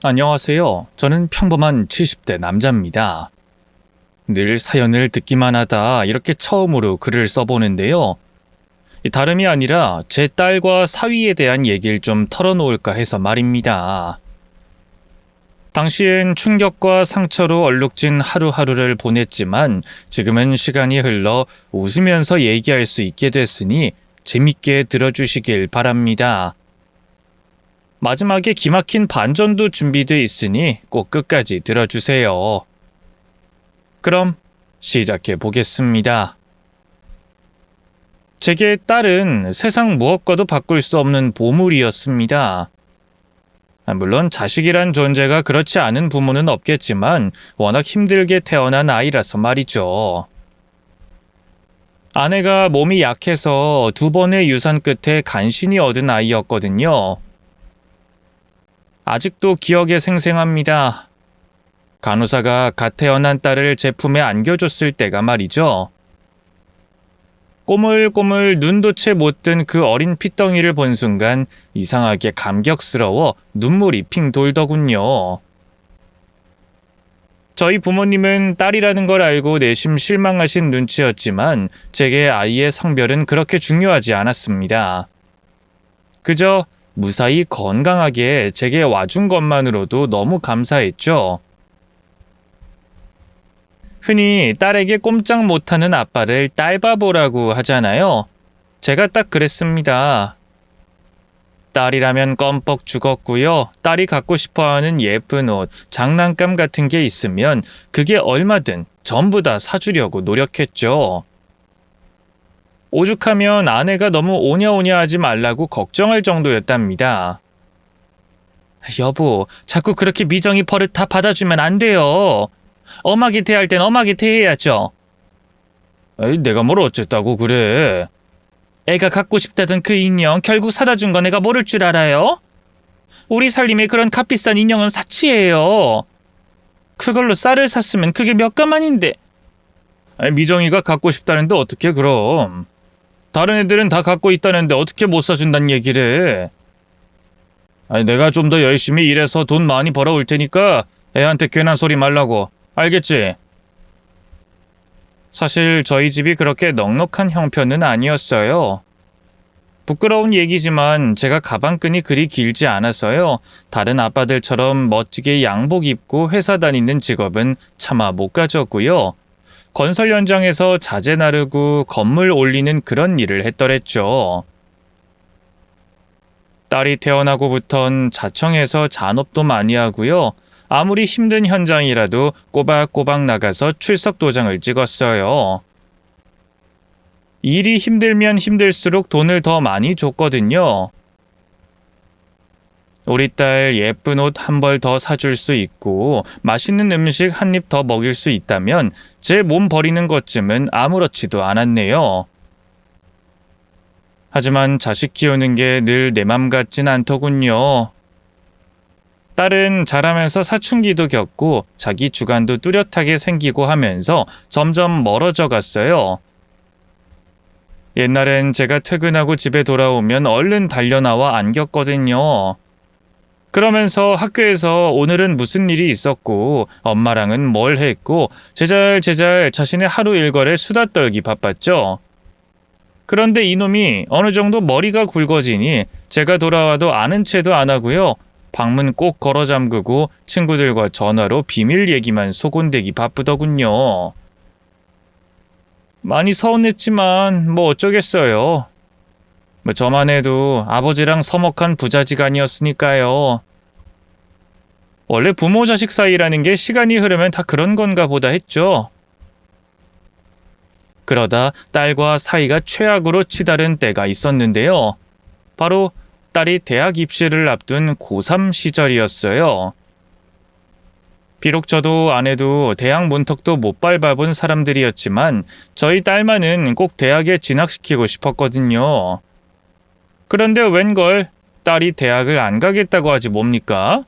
안녕하세요. 저는 평범한 70대 남자입니다. 늘 사연을 듣기만 하다 이렇게 처음으로 글을 써보는데요. 다름이 아니라 제 딸과 사위에 대한 얘기를 좀 털어놓을까 해서 말입니다. 당시엔 충격과 상처로 얼룩진 하루하루를 보냈지만 지금은 시간이 흘러 웃으면서 얘기할 수 있게 됐으니 재밌게 들어주시길 바랍니다. 마지막에 기막힌 반전도 준비돼 있으니 꼭 끝까지 들어주세요. 그럼 시작해 보겠습니다. 제게 딸은 세상 무엇과도 바꿀 수 없는 보물이었습니다. 물론 자식이란 존재가 그렇지 않은 부모는 없겠지만 워낙 힘들게 태어난 아이라서 말이죠. 아내가 몸이 약해서 2번의 유산 끝에 간신히 얻은 아이였거든요. 아직도 기억에 생생합니다. 간호사가 갓 태어난 딸을 제 품에 안겨줬을 때가 말이죠. 꼬물꼬물 눈도 채 못 뜬 그 어린 핏덩이를 본 순간 이상하게 감격스러워 눈물이 핑 돌더군요. 저희 부모님은 딸이라는 걸 알고 내심 실망하신 눈치였지만 제게 아이의 성별은 그렇게 중요하지 않았습니다. 그저 무사히 건강하게 제게 와준 것만으로도 너무 감사했죠. 흔히 딸에게 꼼짝 못하는 아빠를 딸바보라고 하잖아요. 제가 딱 그랬습니다. 딸이라면 껌뻑 죽었고요. 딸이 갖고 싶어하는 예쁜 옷, 장난감 같은 게 있으면 그게 얼마든 전부 다 사주려고 노력했죠. 오죽하면 아내가 너무 오냐오냐 하지 말라고 걱정할 정도였답니다. 여보, 자꾸 그렇게 미정이 버릇 다 받아주면 안 돼요. 엄하게 대할 땐 엄하게 대해야죠. 에이, 내가 뭘 어쨌다고 그래. 애가 갖고 싶다던 그 인형 결국 사다 준 거 내가 모를 줄 알아요? 우리 살림에 그런 값비싼 인형은 사치예요. 그걸로 쌀을 샀으면 그게 몇 가만인데. 미정이가 갖고 싶다는데 어떻게 그럼. 다른 애들은 다 갖고 있다는데 어떻게 못 사준다는 얘기를 해. 내가 좀 더 열심히 일해서 돈 많이 벌어올 테니까 애한테 괜한 소리 말라고. 알겠지? 사실 저희 집이 그렇게 넉넉한 형편은 아니었어요. 부끄러운 얘기지만 제가 가방끈이 그리 길지 않아서요. 다른 아빠들처럼 멋지게 양복 입고 회사 다니는 직업은 차마 못 가졌고요. 건설 현장에서 자재 나르고 건물 올리는 그런 일을 했더랬죠. 딸이 태어나고부턴 자청해서 잔업도 많이 하고요. 아무리 힘든 현장이라도 꼬박꼬박 나가서 출석 도장을 찍었어요. 일이 힘들면 힘들수록 돈을 더 많이 줬거든요. 우리 딸 예쁜 옷 한 벌 더 사줄 수 있고 맛있는 음식 한 입 더 먹일 수 있다면 제 몸 버리는 것쯤은 아무렇지도 않았네요. 하지만 자식 키우는 게 늘 내 맘 같진 않더군요. 딸은 자라면서 사춘기도 겪고 자기 주관도 뚜렷하게 생기고 하면서 점점 멀어져 갔어요. 옛날엔 제가 퇴근하고 집에 돌아오면 얼른 달려나와 안겼거든요. 그러면서 학교에서 오늘은 무슨 일이 있었고 엄마랑은 뭘 했고 제잘제잘 자신의 하루 일과를 수다 떨기 바빴죠. 그런데 이놈이 어느 정도 머리가 굵어지니 제가 돌아와도 아는 체도 안 하고요. 방문 꼭 걸어 잠그고 친구들과 전화로 비밀 얘기만 소곤대기 바쁘더군요. 많이 서운했지만 뭐 어쩌겠어요. 저만 해도 아버지랑 서먹한 부자지간이었으니까요. 원래 부모 자식 사이라는 게 시간이 흐르면 다 그런 건가 보다 했죠. 그러다 딸과 사이가 최악으로 치달은 때가 있었는데요. 바로 딸이 대학 입시를 앞둔 고3 시절이었어요. 비록 저도 아내도 대학 문턱도 못 밟아본 사람들이었지만 저희 딸만은 꼭 대학에 진학시키고 싶었거든요. 그런데 웬걸 딸이 대학을 안 가겠다고 하지 뭡니까?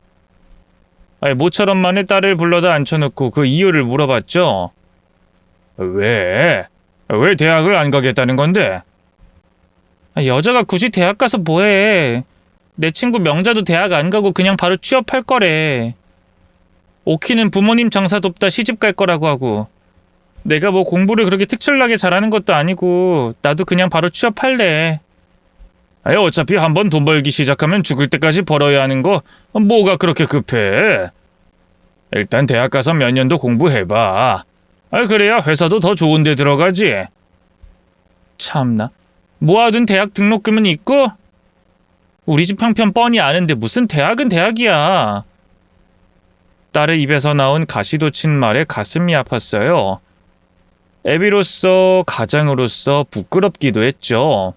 모처럼 만에 딸을 불러다 앉혀놓고 그 이유를 물어봤죠. 왜 대학을 안 가겠다는 건데? 여자가 굳이 대학 가서 뭐해? 내 친구 명자도 대학 안 가고 그냥 바로 취업할 거래. 오키는 부모님 장사 돕다 시집 갈 거라고 하고, 내가 뭐 공부를 그렇게 특출나게 잘하는 것도 아니고 나도 그냥 바로 취업할래. 아니 어차피 한번 돈 벌기 시작하면 죽을 때까지 벌어야 하는 거 뭐가 그렇게 급해. 일단 대학 가서 몇 년도 공부해봐. 그래야 회사도 더 좋은 데 들어가지. 참나, 모아둔 대학 등록금은 있고? 우리 집 형편 뻔히 아는데 무슨 대학은 대학이야. 딸의 입에서 나온 가시돋친 말에 가슴이 아팠어요. 애비로서 가장으로서 부끄럽기도 했죠.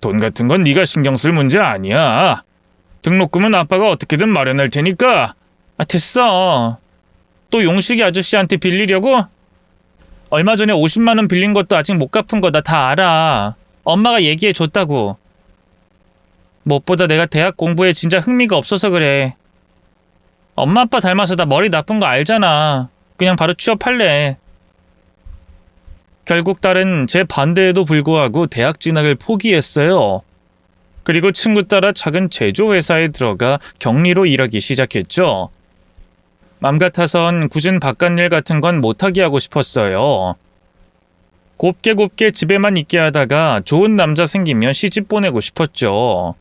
돈 같은 건 네가 신경 쓸 문제 아니야. 등록금은 아빠가 어떻게든 마련할 테니까. 됐어. 또 용식이 아저씨한테 빌리려고? 얼마 전에 50만 원 빌린 것도 아직 못 갚은 거 나 다 알아. 엄마가 얘기해 줬다고. 무엇보다 내가 대학 공부에 진짜 흥미가 없어서 그래. 엄마 아빠 닮아서 나 머리 나쁜 거 알잖아. 그냥 바로 취업할래. 결국 딸은 제 반대에도 불구하고 대학 진학을 포기했어요. 그리고 친구 따라 작은 제조회사에 들어가 격리로 일하기 시작했죠. 맘 같아선 굳은 바깥일 같은 건 못하게 하고 싶었어요. 곱게 집에만 있게 하다가 좋은 남자 생기면 시집 보내고 싶었죠.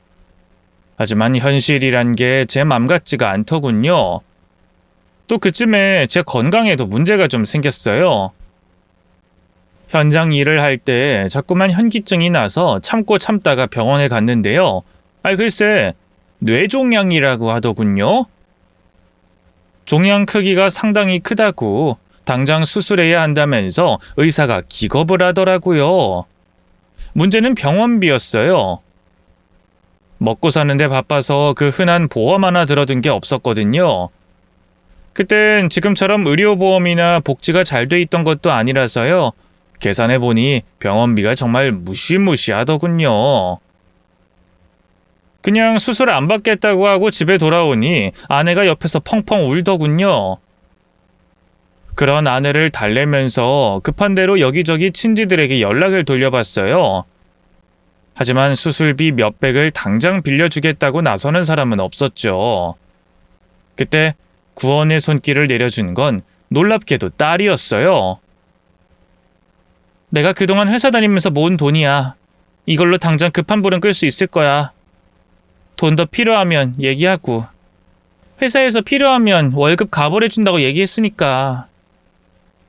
하지만 현실이란 게 제 맘 같지가 않더군요. 또 그쯤에 제 건강에도 문제가 좀 생겼어요. 현장 일을 할 때 자꾸만 현기증이 나서 참고 참다가 병원에 갔는데요. 글쎄, 뇌종양이라고 하더군요. 종양 크기가 상당히 크다고 당장 수술해야 한다면서 의사가 기겁을 하더라고요. 문제는 병원비였어요. 먹고 사는데 바빠서 그 흔한 보험 하나 들어둔 게 없었거든요. 그땐 지금처럼 의료보험이나 복지가 잘 돼 있던 것도 아니라서요. 계산해보니 병원비가 정말 무시무시하더군요. 그냥 수술 안 받겠다고 하고 집에 돌아오니 아내가 옆에서 펑펑 울더군요. 그런 아내를 달래면서 급한 대로 여기저기 친지들에게 연락을 돌려봤어요. 하지만 수술비 몇백을 당장 빌려주겠다고 나서는 사람은 없었죠. 그때 구원의 손길을 내려준 건 놀랍게도 딸이었어요. 내가 그동안 회사 다니면서 모은 돈이야. 이걸로 당장 급한 불은 끌 수 있을 거야. 돈 더 필요하면 얘기하고. 회사에서 필요하면 월급 가벌해준다고 얘기했으니까.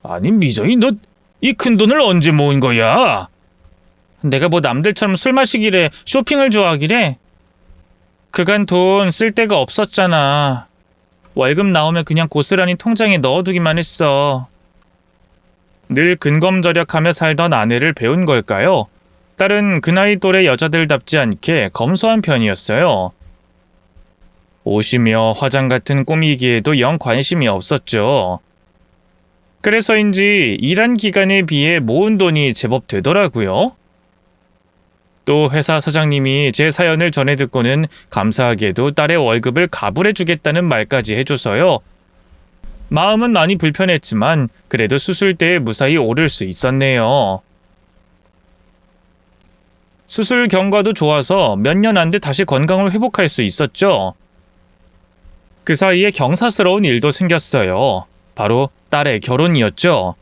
아니 미정이 너 이 큰 돈을 언제 모은 거야? 내가 뭐 남들처럼 술 마시기래 쇼핑을 좋아하기래? 그간 돈 쓸 데가 없었잖아. 월급 나오면 그냥 고스란히 통장에 넣어두기만 했어. 늘 근검절약하며 살던 아내를 배운 걸까요? 딸은 그 나이 또래 여자들답지 않게 검소한 편이었어요. 옷이며 화장 같은 꾸미기에도 영 관심이 없었죠. 그래서인지 일한 기간에 비해 모은 돈이 제법 되더라고요. 또 회사 사장님이 제 사연을 전해 듣고는 감사하게도 딸의 월급을 가불해주겠다는 말까지 해줘서요. 마음은 많이 불편했지만 그래도 수술대에 무사히 오를 수 있었네요. 수술 경과도 좋아서 몇 년 안 돼 다시 건강을 회복할 수 있었죠. 그 사이에 경사스러운 일도 생겼어요. 바로 딸의 결혼이었죠.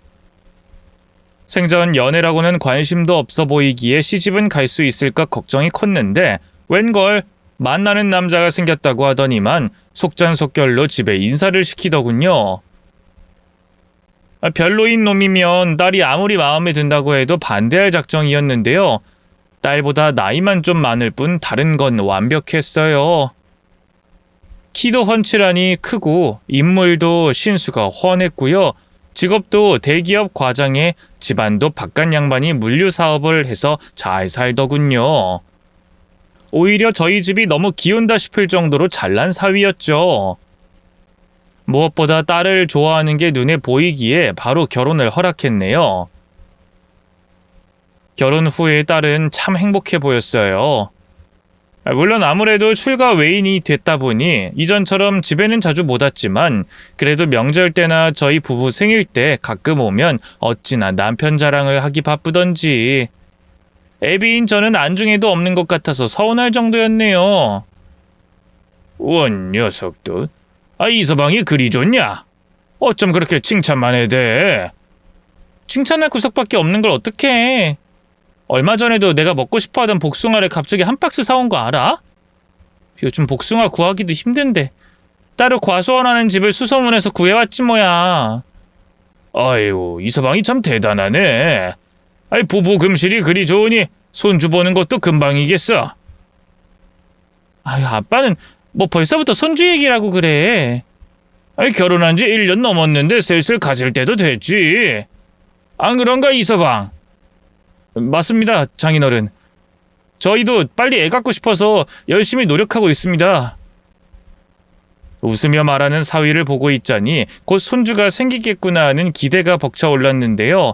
생전 연애라고는 관심도 없어 보이기에 시집은 갈 수 있을까 걱정이 컸는데 웬걸 만나는 남자가 생겼다고 하더니만 속전속결로 집에 인사를 시키더군요. 별로인 놈이면 딸이 아무리 마음에 든다고 해도 반대할 작정이었는데요. 딸보다 나이만 좀 많을 뿐 다른 건 완벽했어요. 키도 훤칠하니 크고 인물도 신수가 훤했고요. 직업도 대기업 과장에 집안도 바깥 양반이 물류 사업을 해서 잘 살더군요. 오히려 저희 집이 너무 기운다 싶을 정도로 잘난 사위였죠. 무엇보다 딸을 좋아하는 게 눈에 보이기에 바로 결혼을 허락했네요. 결혼 후에 딸은 참 행복해 보였어요. 물론 아무래도 출가 외인이 됐다 보니 이전처럼 집에는 자주 못 왔지만 그래도 명절 때나 저희 부부 생일 때 가끔 오면 어찌나 남편 자랑을 하기 바쁘던지. 애비인 저는 안중에도 없는 것 같아서 서운할 정도였네요. 원 녀석도. 이서방이 그리 좋냐? 어쩜 그렇게 칭찬만 해대? 칭찬할 구석밖에 없는 걸 어떡해. 얼마 전에도 내가 먹고 싶어하던 복숭아를 갑자기 한 박스 사온 거 알아? 요즘 복숭아 구하기도 힘든데 따로 과수원하는 집을 수소문해서 구해왔지 뭐야. 아이고, 이서방이 참 대단하네. 부부 금실이 그리 좋으니 손주 보는 것도 금방이겠어. 아빠는 뭐 벌써부터 손주 얘기라고 그래. 결혼한 지 1년 넘었는데 슬슬 가질 때도 됐지. 안 그런가, 이서방? 맞습니다, 장인어른. 저희도 빨리 애 갖고 싶어서 열심히 노력하고 있습니다. 웃으며 말하는 사위를 보고 있자니 곧 손주가 생기겠구나 하는 기대가 벅차올랐는데요.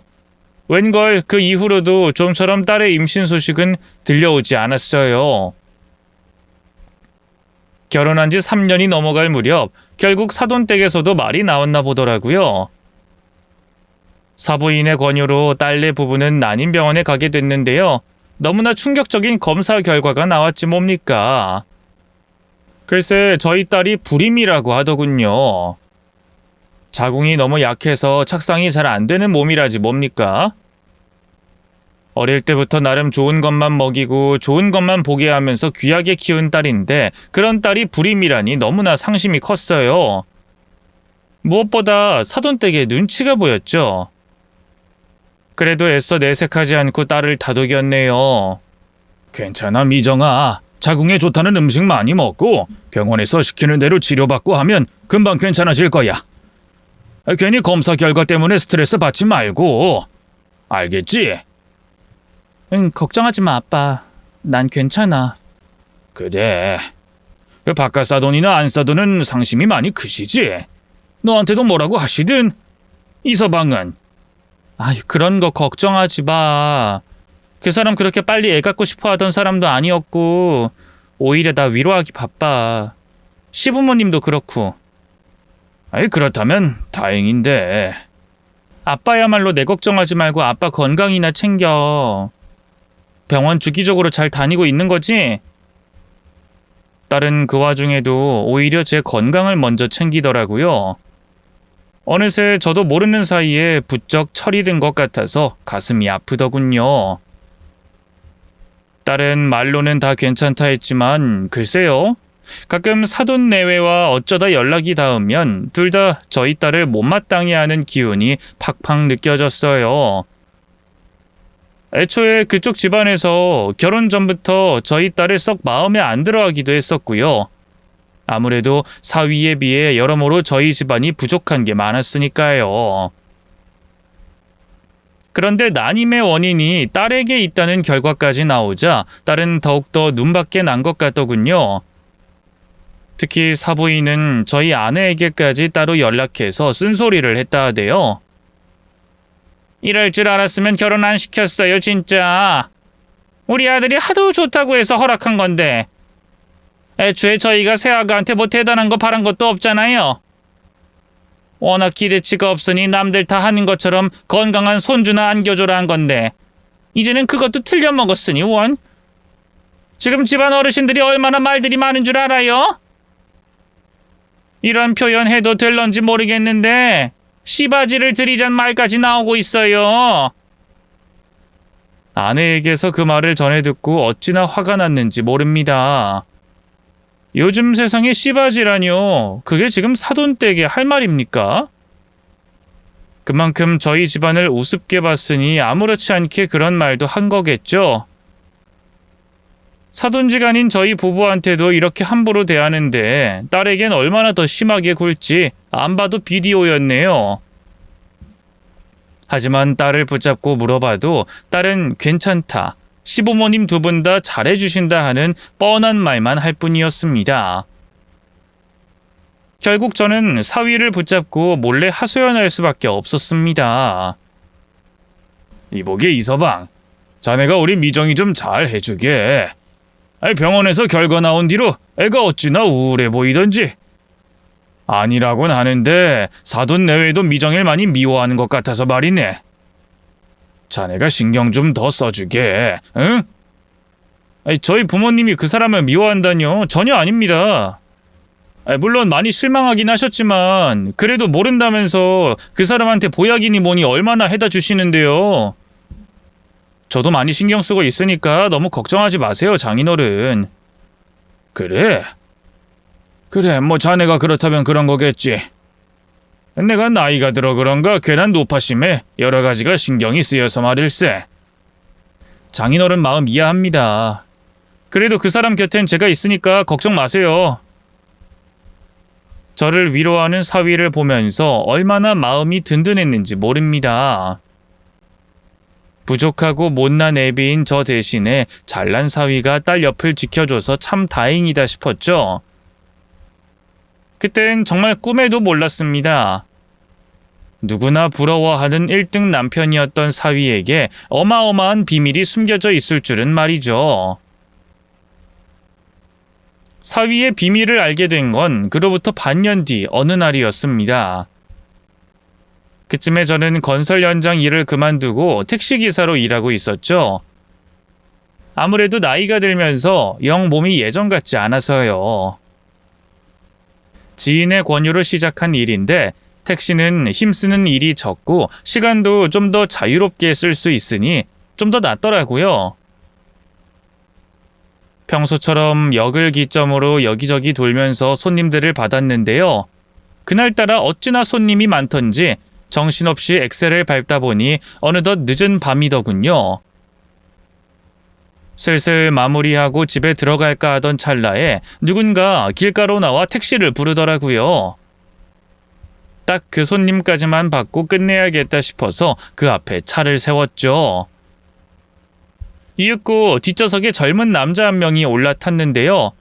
웬걸 그 이후로도 좀처럼 딸의 임신 소식은 들려오지 않았어요. 결혼한 지 3년이 넘어갈 무렵 결국 사돈댁에서도 말이 나왔나 보더라고요. 사부인의 권유로 딸네 부부는 난임병원에 가게 됐는데요. 너무나 충격적인 검사 결과가 나왔지 뭡니까. 글쎄 저희 딸이 불임이라고 하더군요. 자궁이 너무 약해서 착상이 잘 안 되는 몸이라지 뭡니까? 어릴 때부터 나름 좋은 것만 먹이고 좋은 것만 보게 하면서 귀하게 키운 딸인데 그런 딸이 불임이라니 너무나 상심이 컸어요. 무엇보다 사돈댁에 눈치가 보였죠. 그래도 애써 내색하지 않고 딸을 다독였네요. 괜찮아 미정아. 자궁에 좋다는 음식 많이 먹고 병원에서 시키는 대로 치료받고 하면 금방 괜찮아질 거야. 괜히 검사 결과 때문에 스트레스 받지 말고. 알겠지? 응, 걱정하지 마 아빠. 난 괜찮아. 그래. 그 바깥 사돈이나 안 사돈은 상심이 많이 크시지? 너한테도 뭐라고 하시든? 이서방은? 그런 거 걱정하지 마. 그 사람 그렇게 빨리 애 갖고 싶어 하던 사람도 아니었고 오히려 나 위로하기 바빠. 시부모님도 그렇고. 그렇다면 다행인데. 아빠야말로 내 걱정하지 말고 아빠 건강이나 챙겨. 병원 주기적으로 잘 다니고 있는 거지? 딸은 그 와중에도 오히려 제 건강을 먼저 챙기더라고요. 어느새 저도 모르는 사이에 부쩍 철이 든 것 같아서 가슴이 아프더군요. 딸은 말로는 다 괜찮다 했지만 글쎄요. 가끔 사돈 내외와 어쩌다 연락이 닿으면 둘 다 저희 딸을 못마땅해 하는 기운이 팍팍 느껴졌어요. 애초에 그쪽 집안에서 결혼 전부터 저희 딸을 썩 마음에 안 들어하기도 했었고요. 아무래도 사위에 비해 여러모로 저희 집안이 부족한 게 많았으니까요. 그런데 난임의 원인이 딸에게 있다는 결과까지 나오자 딸은 더욱더 눈밖에 난 것 같더군요. 특히 사부인은 저희 아내에게까지 따로 연락해서 쓴소리를 했다 하대요. 이럴 줄 알았으면 결혼 안 시켰어요 진짜. 우리 아들이 하도 좋다고 해서 허락한 건데 애초에 저희가 새아가한테 뭐 대단한 거 바란 것도 없잖아요. 워낙 기대치가 없으니 남들 다 하는 것처럼 건강한 손주나 안겨줘라 한 건데 이제는 그것도 틀려먹었으니 원. 지금 집안 어르신들이 얼마나 말들이 많은 줄 알아요? 이런 표현 해도 될런지 모르겠는데 씨바지를 들이잔 말까지 나오고 있어요. 아내에게서 그 말을 전해 듣고 어찌나 화가 났는지 모릅니다. 요즘 세상에 씨바지라뇨. 그게 지금 사돈댁에 할 말입니까? 그만큼 저희 집안을 우습게 봤으니 아무렇지 않게 그런 말도 한 거겠죠. 사돈지간인 저희 부부한테도 이렇게 함부로 대하는데 딸에겐 얼마나 더 심하게 굴지 안 봐도 비디오였네요. 하지만 딸을 붙잡고 물어봐도 딸은 괜찮다. 시부모님 두 분 다 잘해주신다 하는 뻔한 말만 할 뿐이었습니다. 결국 저는 사위를 붙잡고 몰래 하소연할 수밖에 없었습니다. 이보게 이서방, 자네가 우리 미정이 좀 잘 해주게. 병원에서 결과 나온 뒤로 애가 어찌나 우울해 보이던지. 아니라곤 하는데 사돈 내외도 미정을 많이 미워하는 것 같아서 말이네. 자네가 신경 좀 더 써주게, 응? 아니, 저희 부모님이 그 사람을 미워한다뇨? 전혀 아닙니다. 아니, 물론 많이 실망하긴 하셨지만 그래도 모른다면서 그 사람한테 보약이니 뭐니 얼마나 해다 주시는데요. 저도 많이 신경 쓰고 있으니까 너무 걱정하지 마세요, 장인어른. 그래? 그래, 뭐 자네가 그렇다면 그런 거겠지. 내가 나이가 들어 그런가 괜한 노파심에 여러 가지가 신경이 쓰여서 말일세. 장인어른 마음 이해합니다. 그래도 그 사람 곁엔 제가 있으니까 걱정 마세요. 저를 위로하는 사위를 보면서 얼마나 마음이 든든했는지 모릅니다. 부족하고 못난 애비인 저 대신에 잘난 사위가 딸 옆을 지켜줘서 참 다행이다 싶었죠. 그땐 정말 꿈에도 몰랐습니다. 누구나 부러워하는 1등 남편이었던 사위에게 어마어마한 비밀이 숨겨져 있을 줄은 말이죠. 사위의 비밀을 알게 된 건 그로부터 반년 뒤 어느 날이었습니다. 그쯤에 저는 건설 현장 일을 그만두고 택시기사로 일하고 있었죠. 아무래도 나이가 들면서 영 몸이 예전 같지 않아서요. 지인의 권유로 시작한 일인데 택시는 힘쓰는 일이 적고 시간도 좀 더 자유롭게 쓸 수 있으니 좀 더 낫더라고요. 평소처럼 역을 기점으로 여기저기 돌면서 손님들을 받았는데요. 그날따라 어찌나 손님이 많던지 정신없이 엑셀을 밟다 보니 어느덧 늦은 밤이더군요. 슬슬 마무리하고 집에 들어갈까 하던 찰나에 누군가 길가로 나와 택시를 부르더라고요. 딱 그 손님까지만 받고 끝내야겠다 싶어서 그 앞에 차를 세웠죠. 이윽고 뒷좌석에 젊은 남자 한 명이 올라탔는데요.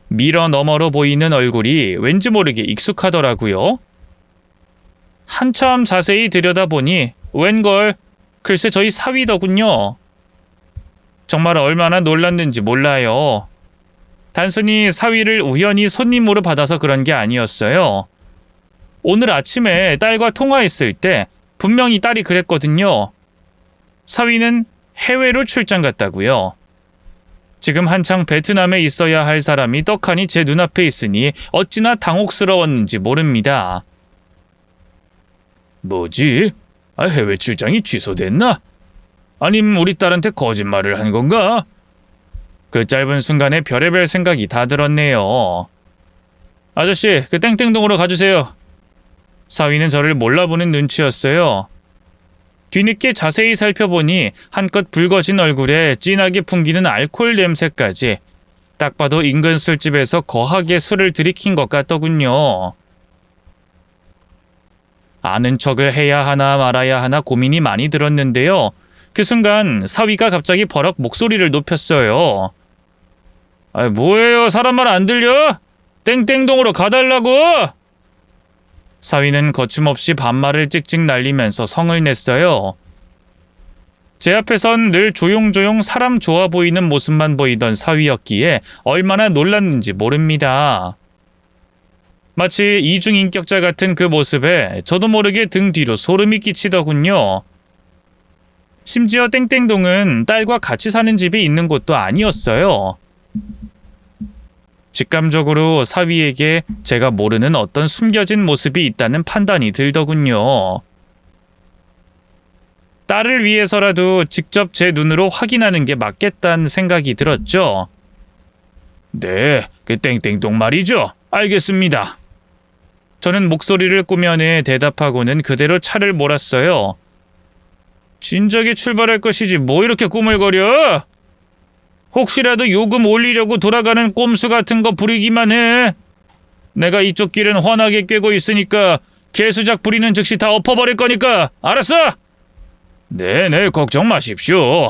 미러 너머로 보이는 얼굴이 왠지 모르게 익숙하더라고요. 한참 자세히 들여다보니 웬걸, 글쎄 저희 사위더군요. 정말 얼마나 놀랐는지 몰라요. 단순히 사위를 우연히 손님으로 받아서 그런 게 아니었어요. 오늘 아침에 딸과 통화했을 때 분명히 딸이 그랬거든요. 사위는 해외로 출장 갔다고요. 지금 한창 베트남에 있어야 할 사람이 떡하니 제 눈앞에 있으니 어찌나 당혹스러웠는지 모릅니다. 뭐지? 해외 출장이 취소됐나? 아님 우리 딸한테 거짓말을 한 건가? 그 짧은 순간에 별의별 생각이 다 들었네요. 아저씨, 그 땡땡동으로 가주세요. 사위는 저를 몰라보는 눈치였어요. 뒤늦게 자세히 살펴보니 한껏 붉어진 얼굴에 진하게 풍기는 알코올 냄새까지 딱 봐도 인근 술집에서 거하게 술을 들이킨 것 같더군요. 아는 척을 해야 하나 말아야 하나 고민이 많이 들었는데요. 그 순간 사위가 갑자기 버럭 목소리를 높였어요. 뭐예요? 사람 말 안 들려? 땡땡동으로 가달라고! 사위는 거침없이 반말을 찍찍 날리면서 성을 냈어요. 제 앞에선 늘 조용조용 사람 좋아 보이는 모습만 보이던 사위였기에 얼마나 놀랐는지 모릅니다. 마치 이중인격자 같은 그 모습에 저도 모르게 등 뒤로 소름이 끼치더군요. 심지어 땡땡동은 딸과 같이 사는 집이 있는 곳도 아니었어요. 직감적으로 사위에게 제가 모르는 어떤 숨겨진 모습이 있다는 판단이 들더군요. 딸을 위해서라도 직접 제 눈으로 확인하는 게 맞겠다는 생각이 들었죠. 네, 그 땡땡동 말이죠. 알겠습니다. 저는 목소리를 꾸며내 대답하고는 그대로 차를 몰았어요. 진작에 출발할 것이지 뭐 이렇게 꾸물거려? 혹시라도 요금 올리려고 돌아가는 꼼수 같은 거 부리기만 해. 내가 이쪽 길은 훤하게 꿰고 있으니까 개수작 부리는 즉시 다 엎어버릴 거니까 알았어? 네네, 걱정 마십시오.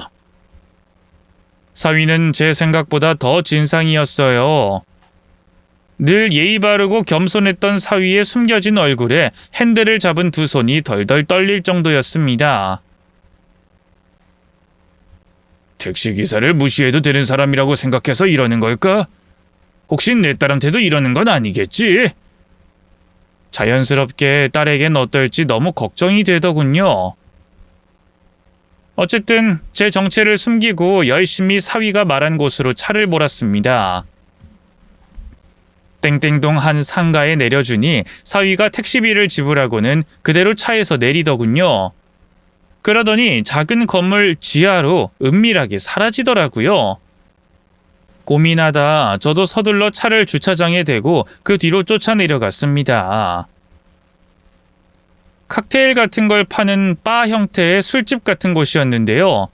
사위는 제 생각보다 더 진상이었어요. 늘 예의 바르고 겸손했던 사위의 숨겨진 얼굴에 핸들을 잡은 두 손이 덜덜 떨릴 정도였습니다. 택시기사를 무시해도 되는 사람이라고 생각해서 이러는 걸까? 혹시 내 딸한테도 이러는 건 아니겠지? 자연스럽게 딸에겐 어떨지 너무 걱정이 되더군요. 어쨌든 제 정체를 숨기고 열심히 사위가 말한 곳으로 차를 몰았습니다. 땡땡동 한 상가에 내려주니 사위가 택시비를 지불하고는 그대로 차에서 내리더군요. 그러더니 작은 건물 지하로 은밀하게 사라지더라고요. 고민하다 저도 서둘러 차를 주차장에 대고 그 뒤로 쫓아 내려갔습니다. 칵테일 같은 걸 파는 바 형태의 술집 같은 곳이었는데요.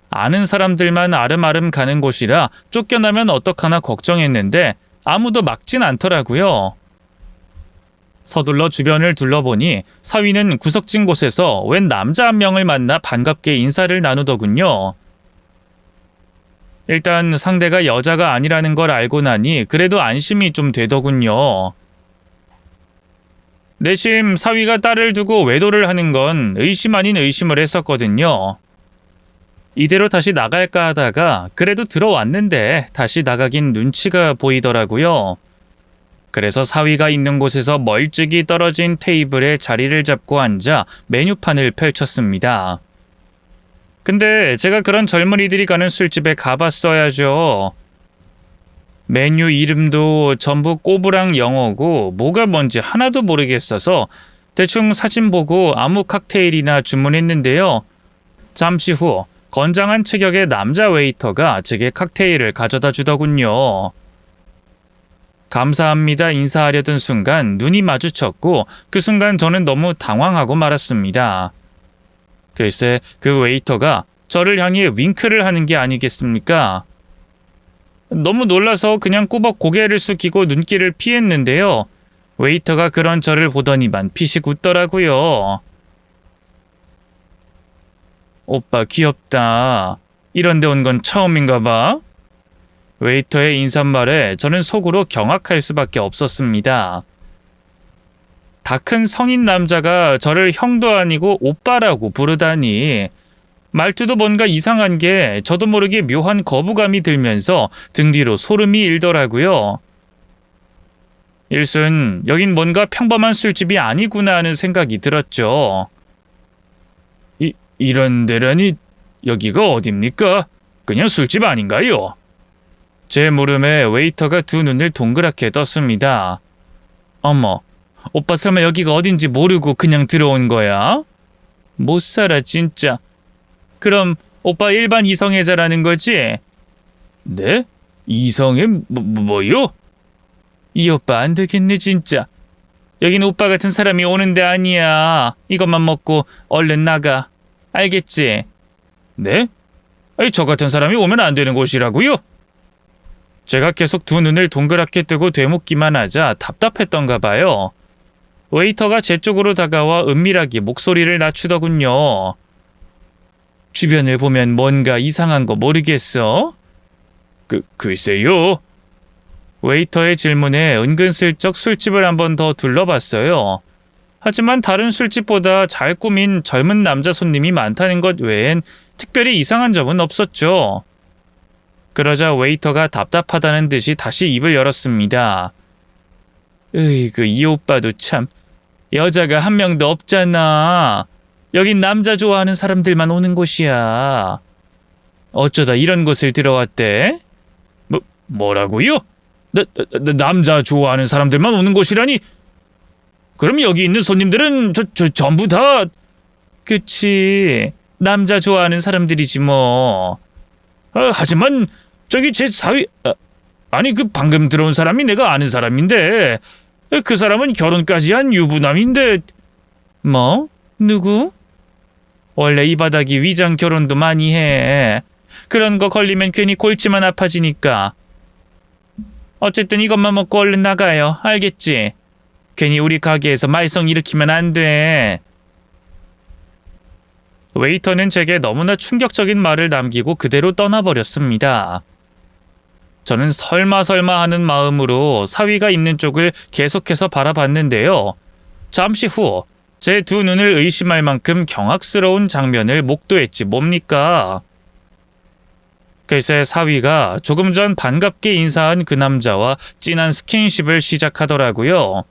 아는 사람들만 아름아름 가는 곳이라 쫓겨나면 어떡하나 걱정했는데 아무도 막진 않더라고요. 서둘러 주변을 둘러보니 사위는 구석진 곳에서 웬 남자 한 명을 만나 반갑게 인사를 나누더군요. 일단 상대가 여자가 아니라는 걸 알고 나니 그래도 안심이 좀 되더군요. 내심 사위가 딸을 두고 외도를 하는 건 의심 아닌 의심을 했었거든요. 이대로 다시 나갈까 하다가 그래도 들어왔는데 다시 나가긴 눈치가 보이더라고요. 그래서 사위가 있는 곳에서 멀찍이 떨어진 테이블에 자리를 잡고 앉아 메뉴판을 펼쳤습니다. 근데 제가 그런 젊은이들이 가는 술집에 가봤어야죠. 메뉴 이름도 전부 꼬부랑 영어고 뭐가 뭔지 하나도 모르겠어서 대충 사진 보고 아무 칵테일이나 주문했는데요. 잠시 후 건장한 체격의 남자 웨이터가 제게 칵테일을 가져다 주더군요. 감사합니다 인사하려던 순간 눈이 마주쳤고 그 순간 저는 너무 당황하고 말았습니다. 글쎄 그 웨이터가 저를 향해 윙크를 하는 게 아니겠습니까? 너무 놀라서 그냥 꾸벅 고개를 숙이고 눈길을 피했는데요. 웨이터가 그런 저를 보더니만 피식 웃더라고요. 오빠 귀엽다. 이런 데 온 건 처음인가 봐. 웨이터의 인사말에 저는 속으로 경악할 수밖에 없었습니다. 다 큰 성인 남자가 저를 형도 아니고 오빠라고 부르다니 말투도 뭔가 이상한 게 저도 모르게 묘한 거부감이 들면서 등 뒤로 소름이 일더라고요. 일순 여긴 뭔가 평범한 술집이 아니구나 하는 생각이 들었죠. 이런 데라니 여기가 어딥니까? 그냥 술집 아닌가요? 제 물음에 웨이터가 두 눈을 동그랗게 떴습니다. 어머, 오빠 설마 여기가 어딘지 모르고 그냥 들어온 거야? 못 살아 진짜. 그럼 오빠 일반 이성애자라는 거지? 네? 이성애 뭐요? 이 오빠 안 되겠네 진짜. 여긴 오빠 같은 사람이 오는 데 아니야. 이것만 먹고 얼른 나가. 알겠지? 네? 아니 저 같은 사람이 오면 안 되는 곳이라고요? 제가 계속 두 눈을 동그랗게 뜨고 되묻기만 하자 답답했던가 봐요. 웨이터가 제 쪽으로 다가와 은밀하게 목소리를 낮추더군요. 주변을 보면 뭔가 이상한 거 모르겠어? 글쎄요. 웨이터의 질문에 은근슬쩍 술집을 한 번 더 둘러봤어요. 하지만 다른 술집보다 잘 꾸민 젊은 남자 손님이 많다는 것 외엔 특별히 이상한 점은 없었죠. 그러자 웨이터가 답답하다는 듯이 다시 입을 열었습니다. 으이그 이 오빠도 참 여자가 한 명도 없잖아. 여긴 남자 좋아하는 사람들만 오는 곳이야. 어쩌다 이런 곳을 들어왔대? 뭐라고요? 남자 좋아하는 사람들만 오는 곳이라니? 그럼 여기 있는 손님들은 전부 다... 그치. 남자 좋아하는 사람들이지 뭐. 하지만 저기 제 사위... 아니 그 방금 들어온 사람이 내가 아는 사람인데 그 사람은 결혼까지 한 유부남인데... 뭐? 누구? 원래 이 바닥이 위장 결혼도 많이 해. 그런 거 걸리면 괜히 골치만 아파지니까. 어쨌든 이것만 먹고 얼른 나가요. 알겠지? 괜히 우리 가게에서 말썽 일으키면 안 돼. 웨이터는 제게 너무나 충격적인 말을 남기고 그대로 떠나버렸습니다. 저는 설마 하는 마음으로 사위가 있는 쪽을 계속해서 바라봤는데요. 잠시 후 제 두 눈을 의심할 만큼 경악스러운 장면을 목도했지 뭡니까? 글쎄 사위가 조금 전 반갑게 인사한 그 남자와 진한 스킨십을 시작하더라고요.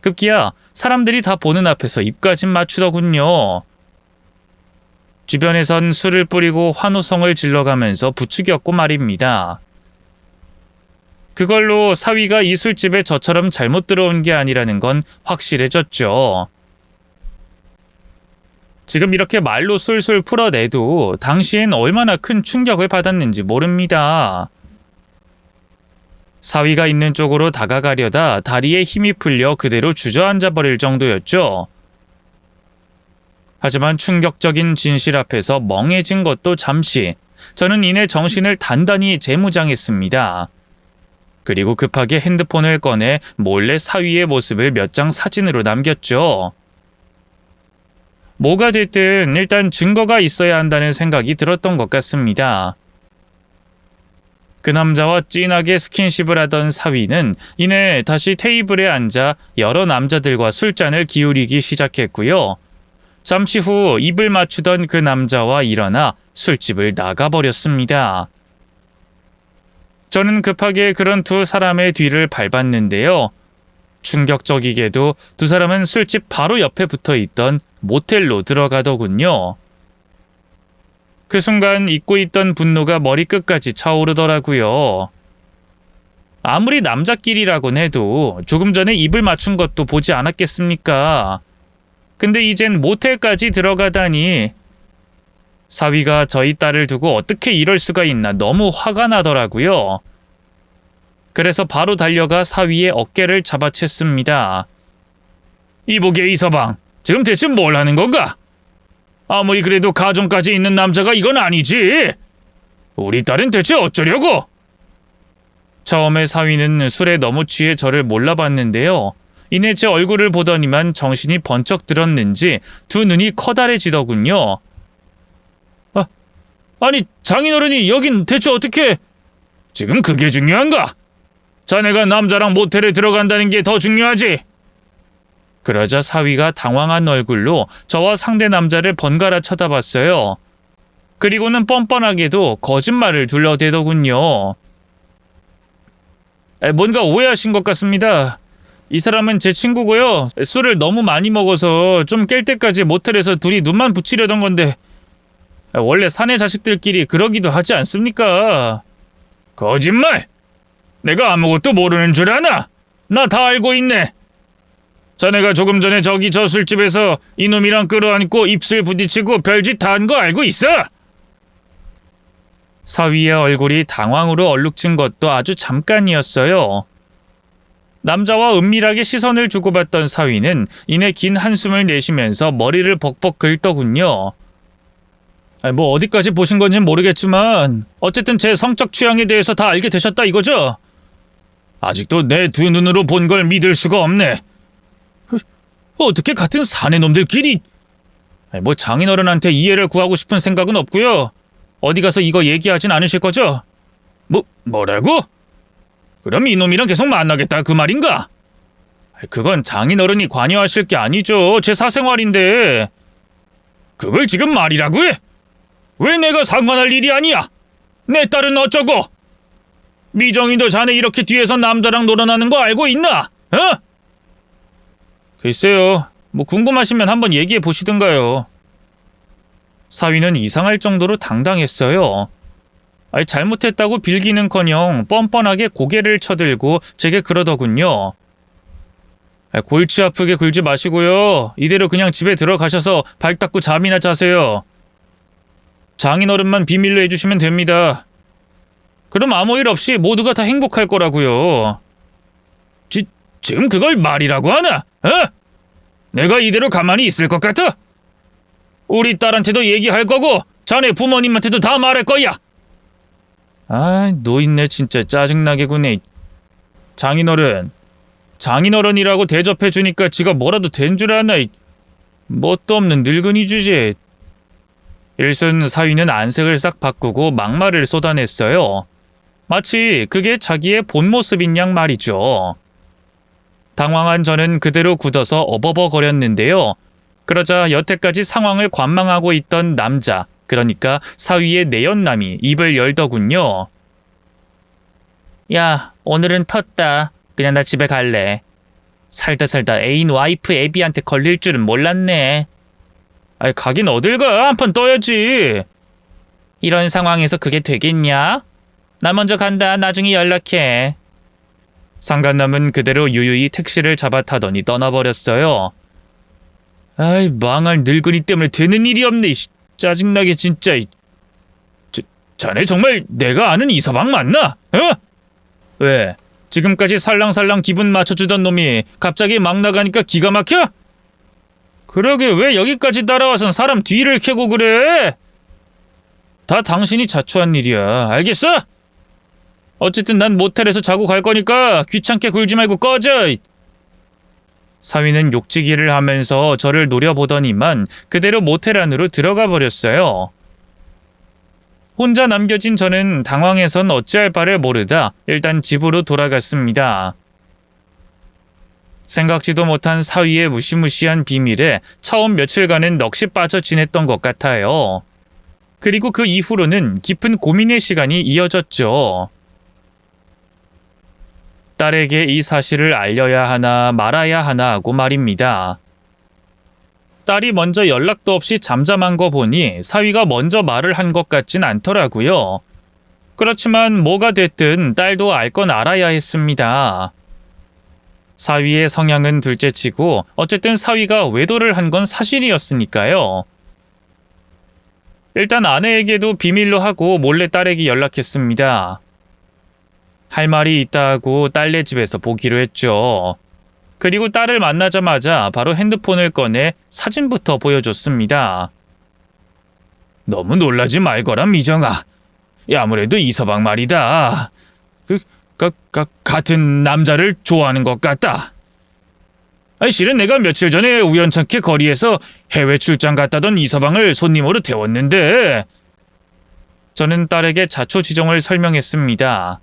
급기야 사람들이 다 보는 앞에서 입까지 맞추더군요. 주변에선 술을 뿌리고 환호성을 질러가면서 부추겼고 말입니다. 그걸로 사위가 이 술집에 저처럼 잘못 들어온 게 아니라는 건 확실해졌죠. 지금 이렇게 말로 술술 풀어내도 당시엔 얼마나 큰 충격을 받았는지 모릅니다. 사위가 있는 쪽으로 다가가려다 다리에 힘이 풀려 그대로 주저앉아 버릴 정도였죠. 하지만 충격적인 진실 앞에서 멍해진 것도 잠시, 저는 이내 정신을 단단히 재무장했습니다. 그리고 급하게 핸드폰을 꺼내 몰래 사위의 모습을 몇 장 사진으로 남겼죠. 뭐가 됐든 일단 증거가 있어야 한다는 생각이 들었던 것 같습니다. 그 남자와 진하게 스킨십을 하던 사위는 이내 다시 테이블에 앉아 여러 남자들과 술잔을 기울이기 시작했고요. 잠시 후 입을 맞추던 그 남자와 일어나 술집을 나가버렸습니다. 저는 급하게 그런 두 사람의 뒤를 밟았는데요. 충격적이게도 두 사람은 술집 바로 옆에 붙어있던 모텔로 들어가더군요. 그 순간 잊고 있던 분노가 머리끝까지 차오르더라고요. 아무리 남자끼리라곤 해도 조금 전에 입을 맞춘 것도 보지 않았겠습니까? 근데 이젠 모텔까지 들어가다니. 사위가 저희 딸을 두고 어떻게 이럴 수가 있나 너무 화가 나더라고요. 그래서 바로 달려가 사위의 어깨를 잡아챘습니다. 이보게 이서방, 지금 대체 뭘 하는 건가? 아무리 그래도 가정까지 있는 남자가 이건 아니지. 우리 딸은 대체 어쩌려고? 처음에 사위는 술에 너무 취해 저를 몰라봤는데요. 이내 제 얼굴을 보더니만 정신이 번쩍 들었는지 두 눈이 커다래지더군요. 아니 장인어른이 여긴 대체 어떻게... 지금 그게 중요한가? 자네가 남자랑 모텔에 들어간다는 게 더 중요하지? 그러자 사위가 당황한 얼굴로 저와 상대 남자를 번갈아 쳐다봤어요. 그리고는 뻔뻔하게도 거짓말을 둘러대더군요. 뭔가 오해하신 것 같습니다. 이 사람은 제 친구고요. 술을 너무 많이 먹어서 좀 깰 때까지 모텔에서 둘이 눈만 붙이려던 건데 원래 사내 자식들끼리 그러기도 하지 않습니까? 거짓말! 내가 아무것도 모르는 줄 아나? 나 다 알고 있네. 자네가 조금 전에 저기 저 술집에서 이놈이랑 끌어안고 입술 부딪히고 별짓 다 한 거 알고 있어? 사위의 얼굴이 당황으로 얼룩진 것도 아주 잠깐이었어요. 남자와 은밀하게 시선을 주고받던 사위는 이내 긴 한숨을 내쉬면서 머리를 벅벅 긁더군요. 뭐 어디까지 보신 건진 모르겠지만 어쨌든 제 성적 취향에 대해서 다 알게 되셨다 이거죠? 아직도 내 두 눈으로 본 걸 믿을 수가 없네. 어떻게 같은 사내놈들끼리... 뭐 장인어른한테 이해를 구하고 싶은 생각은 없고요. 어디 가서 이거 얘기하진 않으실 거죠? 뭐라고? 그럼 이놈이랑 계속 만나겠다 그 말인가? 그건 장인어른이 관여하실 게 아니죠. 제 사생활인데. 그걸 지금 말이라고 해? 왜 내가 상관할 일이 아니야? 내 딸은 어쩌고? 미정이도 자네 이렇게 뒤에서 남자랑 놀아나는 거 알고 있나? 어? 글쎄요. 뭐 궁금하시면 한번 얘기해 보시든가요. 사위는 이상할 정도로 당당했어요. 잘못했다고 빌기는커녕 뻔뻔하게 고개를 쳐들고 제게 그러더군요. 골치 아프게 굴지 마시고요. 이대로 그냥 집에 들어가셔서 발 닦고 잠이나 자세요. 장인어른만 비밀로 해주시면 됩니다. 그럼 아무 일 없이 모두가 다 행복할 거라고요. 지금 그걸 말이라고 하나? 어? 내가 이대로 가만히 있을 것 같아? 우리 딸한테도 얘기할 거고 자네 부모님한테도 다 말할 거야. 노인네 진짜 짜증나게 구네. 장인어른이라고 대접해주니까 지가 뭐라도 된 줄 아나. 뭣도 없는 늙은이 주제. 일순 사위는 안색을 싹 바꾸고 막말을 쏟아냈어요. 마치 그게 자기의 본 모습인 양 말이죠. 당황한 저는 그대로 굳어서 어버버거렸는데요. 그러자 여태까지 상황을 관망하고 있던 남자, 그러니까 사위의 내연남이 입을 열더군요. 야, 오늘은 텄다. 그냥 나 집에 갈래. 살다 애인 와이프 애비한테 걸릴 줄은 몰랐네. 아이, 가긴 어딜 가? 한판 떠야지. 이런 상황에서 그게 되겠냐? 나 먼저 간다. 나중에 연락해. 상간남은 그대로 유유히 택시를 잡아 타더니 떠나버렸어요. 아이, 망할 늙은이 때문에 되는 일이 없네. 짜증나게 진짜. 자네 정말 내가 아는 이서방 맞나? 어? 왜? 지금까지 살랑살랑 기분 맞춰주던 놈이 갑자기 막 나가니까 기가 막혀? 그러게 왜 여기까지 따라와선 사람 뒤를 캐고 그래? 다 당신이 자초한 일이야. 알겠어? 어쨌든 난 모텔에서 자고 갈 거니까 귀찮게 굴지 말고 꺼져. 사위는 욕지기를 하면서 저를 노려보더니만 그대로 모텔 안으로 들어가 버렸어요. 혼자 남겨진 저는 당황해선 어찌할 바를 모르다 일단 집으로 돌아갔습니다. 생각지도 못한 사위의 무시무시한 비밀에 처음 며칠간은 넋이 빠져 지냈던 것 같아요. 그리고 그 이후로는 깊은 고민의 시간이 이어졌죠. 딸에게 이 사실을 알려야 하나 말아야 하나 하고 말입니다. 딸이 먼저 연락도 없이 잠잠한 거 보니 사위가 먼저 말을 한 것 같진 않더라고요. 그렇지만 뭐가 됐든 딸도 알 건 알아야 했습니다. 사위의 성향은 둘째치고 어쨌든 사위가 외도를 한 건 사실이었으니까요. 일단 아내에게도 비밀로 하고 몰래 딸에게 연락했습니다. 할 말이 있다고 딸네 집에서 보기로 했죠. 그리고 딸을 만나자마자 바로 핸드폰을 꺼내 사진부터 보여줬습니다. 너무 놀라지 말거라 미정아. 아무래도 이서방 말이다. 같은 남자를 좋아하는 것 같다. 실은 내가 며칠 전에 우연찮게 거리에서 해외 출장 갔다던 이서방을 손님으로 태웠는데. 저는 딸에게 자초지종을 설명했습니다.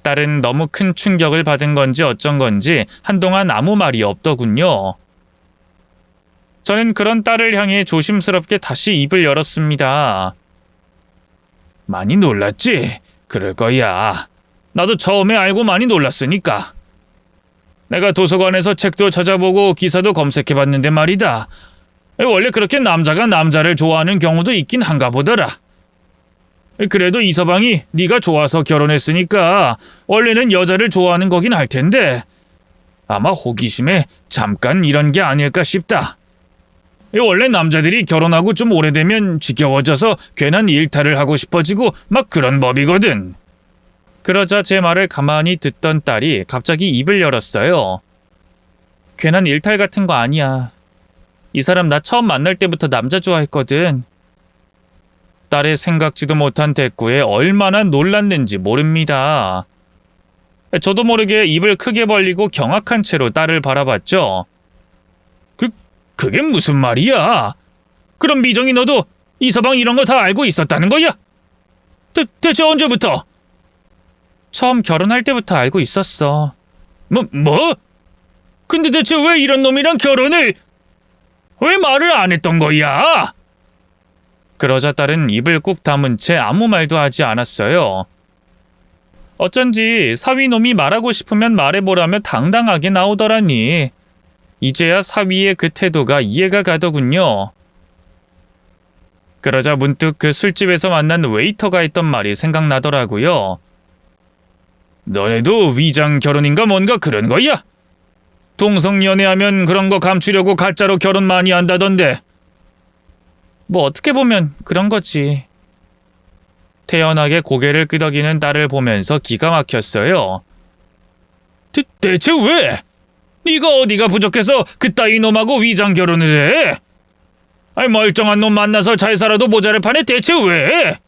딸은 너무 큰 충격을 받은 건지 어쩐 건지 한동안 아무 말이 없더군요. 저는 그런 딸을 향해 조심스럽게 다시 입을 열었습니다. 많이 놀랐지? 그럴 거야. 나도 처음에 알고 많이 놀랐으니까. 내가 도서관에서 책도 찾아보고 기사도 검색해봤는데 말이다. 원래 그렇게 남자가 남자를 좋아하는 경우도 있긴 한가 보더라. 그래도 이서방이 네가 좋아서 결혼했으니까 원래는 여자를 좋아하는 거긴 할 텐데 아마 호기심에 잠깐 이런 게 아닐까 싶다. 원래 남자들이 결혼하고 좀 오래되면 지겨워져서 괜한 일탈을 하고 싶어지고 막 그런 법이거든. 그러자 제 말을 가만히 듣던 딸이 갑자기 입을 열었어요. 괜한 일탈 같은 거 아니야. 이 사람 나 처음 만날 때부터 남자 좋아했거든. 딸의 생각지도 못한 대꾸에 얼마나 놀랐는지 모릅니다. 저도 모르게 입을 크게 벌리고 경악한 채로 딸을 바라봤죠. 그게 무슨 말이야? 그럼 미정이 너도 이서방 이런 거 다 알고 있었다는 거야? 대체 언제부터? 처음 결혼할 때부터 알고 있었어. 뭐? 근데 대체 왜 이런 놈이랑 결혼을? 왜 말을 안 했던 거야? 그러자 딸은 입을 꾹 다문 채 아무 말도 하지 않았어요. 어쩐지 사위놈이 말하고 싶으면 말해보라며 당당하게 나오더라니. 이제야 사위의 그 태도가 이해가 가더군요. 그러자 문득 그 술집에서 만난 웨이터가 했던 말이 생각나더라고요. 너네도 위장 결혼인가 뭔가 그런 거야? 동성연애하면 그런 거 감추려고 가짜로 결혼 많이 한다던데. 뭐 어떻게 보면 그런 거지. 태연하게 고개를 끄덕이는 딸을 보면서 기가 막혔어요. 대체 왜? 네가 어디가 부족해서 그따위 놈하고 위장 결혼을 해? 멀쩡한 놈 만나서 잘 살아도 모자를 파네. 대체 왜?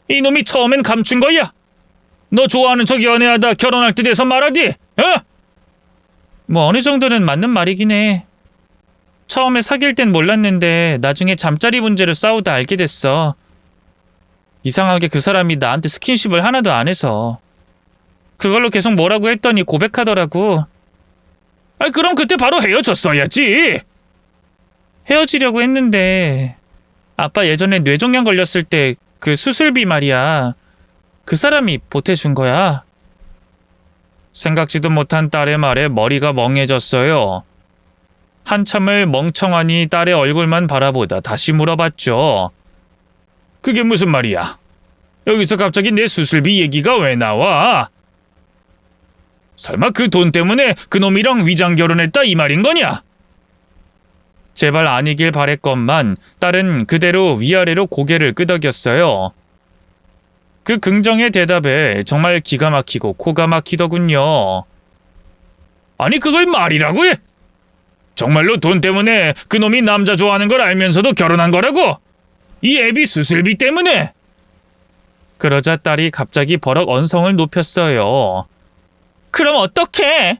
이놈이 처음엔 감춘 거야? 너 좋아하는 척 연애하다 결혼할 때 돼서 말하지? 뭐 어느 정도는 맞는 말이긴 해. 처음에 사귈 땐 몰랐는데 나중에 잠자리 문제로 싸우다 알게 됐어. 이상하게 그 사람이 나한테 스킨십을 하나도 안 해서. 그걸로 계속 뭐라고 했더니 고백하더라고. 그럼 그때 바로 헤어졌어야지. 헤어지려고 했는데 아빠 예전에 뇌종양 걸렸을 때 그 수술비 말이야. 그 사람이 보태준 거야. 생각지도 못한 딸의 말에 머리가 멍해졌어요. 한참을 멍청하니 딸의 얼굴만 바라보다 다시 물어봤죠. 그게 무슨 말이야? 여기서 갑자기 내 수술비 얘기가 왜 나와? 설마 그 돈 때문에 그놈이랑 위장 결혼했다 이 말인 거냐? 제발 아니길 바랬건만 딸은 그대로 위아래로 고개를 끄덕였어요. 그 긍정의 대답에 정말 기가 막히고 코가 막히더군요. 아니 그걸 말이라고 해? 정말로 돈 때문에 그놈이 남자 좋아하는 걸 알면서도 결혼한 거라고? 이 애비 수술비 때문에? 그러자 딸이 갑자기 버럭 언성을 높였어요. 그럼 어떡해?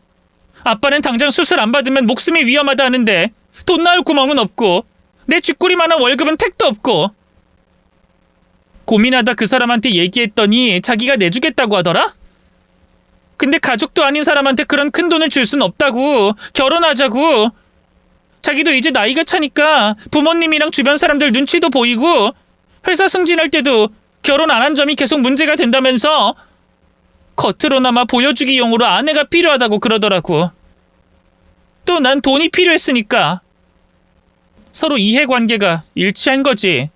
아빠는 당장 수술 안 받으면 목숨이 위험하다는데 돈 나올 구멍은 없고 내 쥐꼬리만한 월급은 택도 없고. 고민하다 그 사람한테 얘기했더니 자기가 내주겠다고 하더라? 근데 가족도 아닌 사람한테 그런 큰 돈을 줄 순 없다고. 결혼하자고. 자기도 이제 나이가 차니까 부모님이랑 주변 사람들 눈치도 보이고 회사 승진할 때도 결혼 안 한 점이 계속 문제가 된다면서 겉으로나마 보여주기용으로 아내가 필요하다고 그러더라고. 또 난 돈이 필요했으니까. 서로 이해관계가 일치한 거지.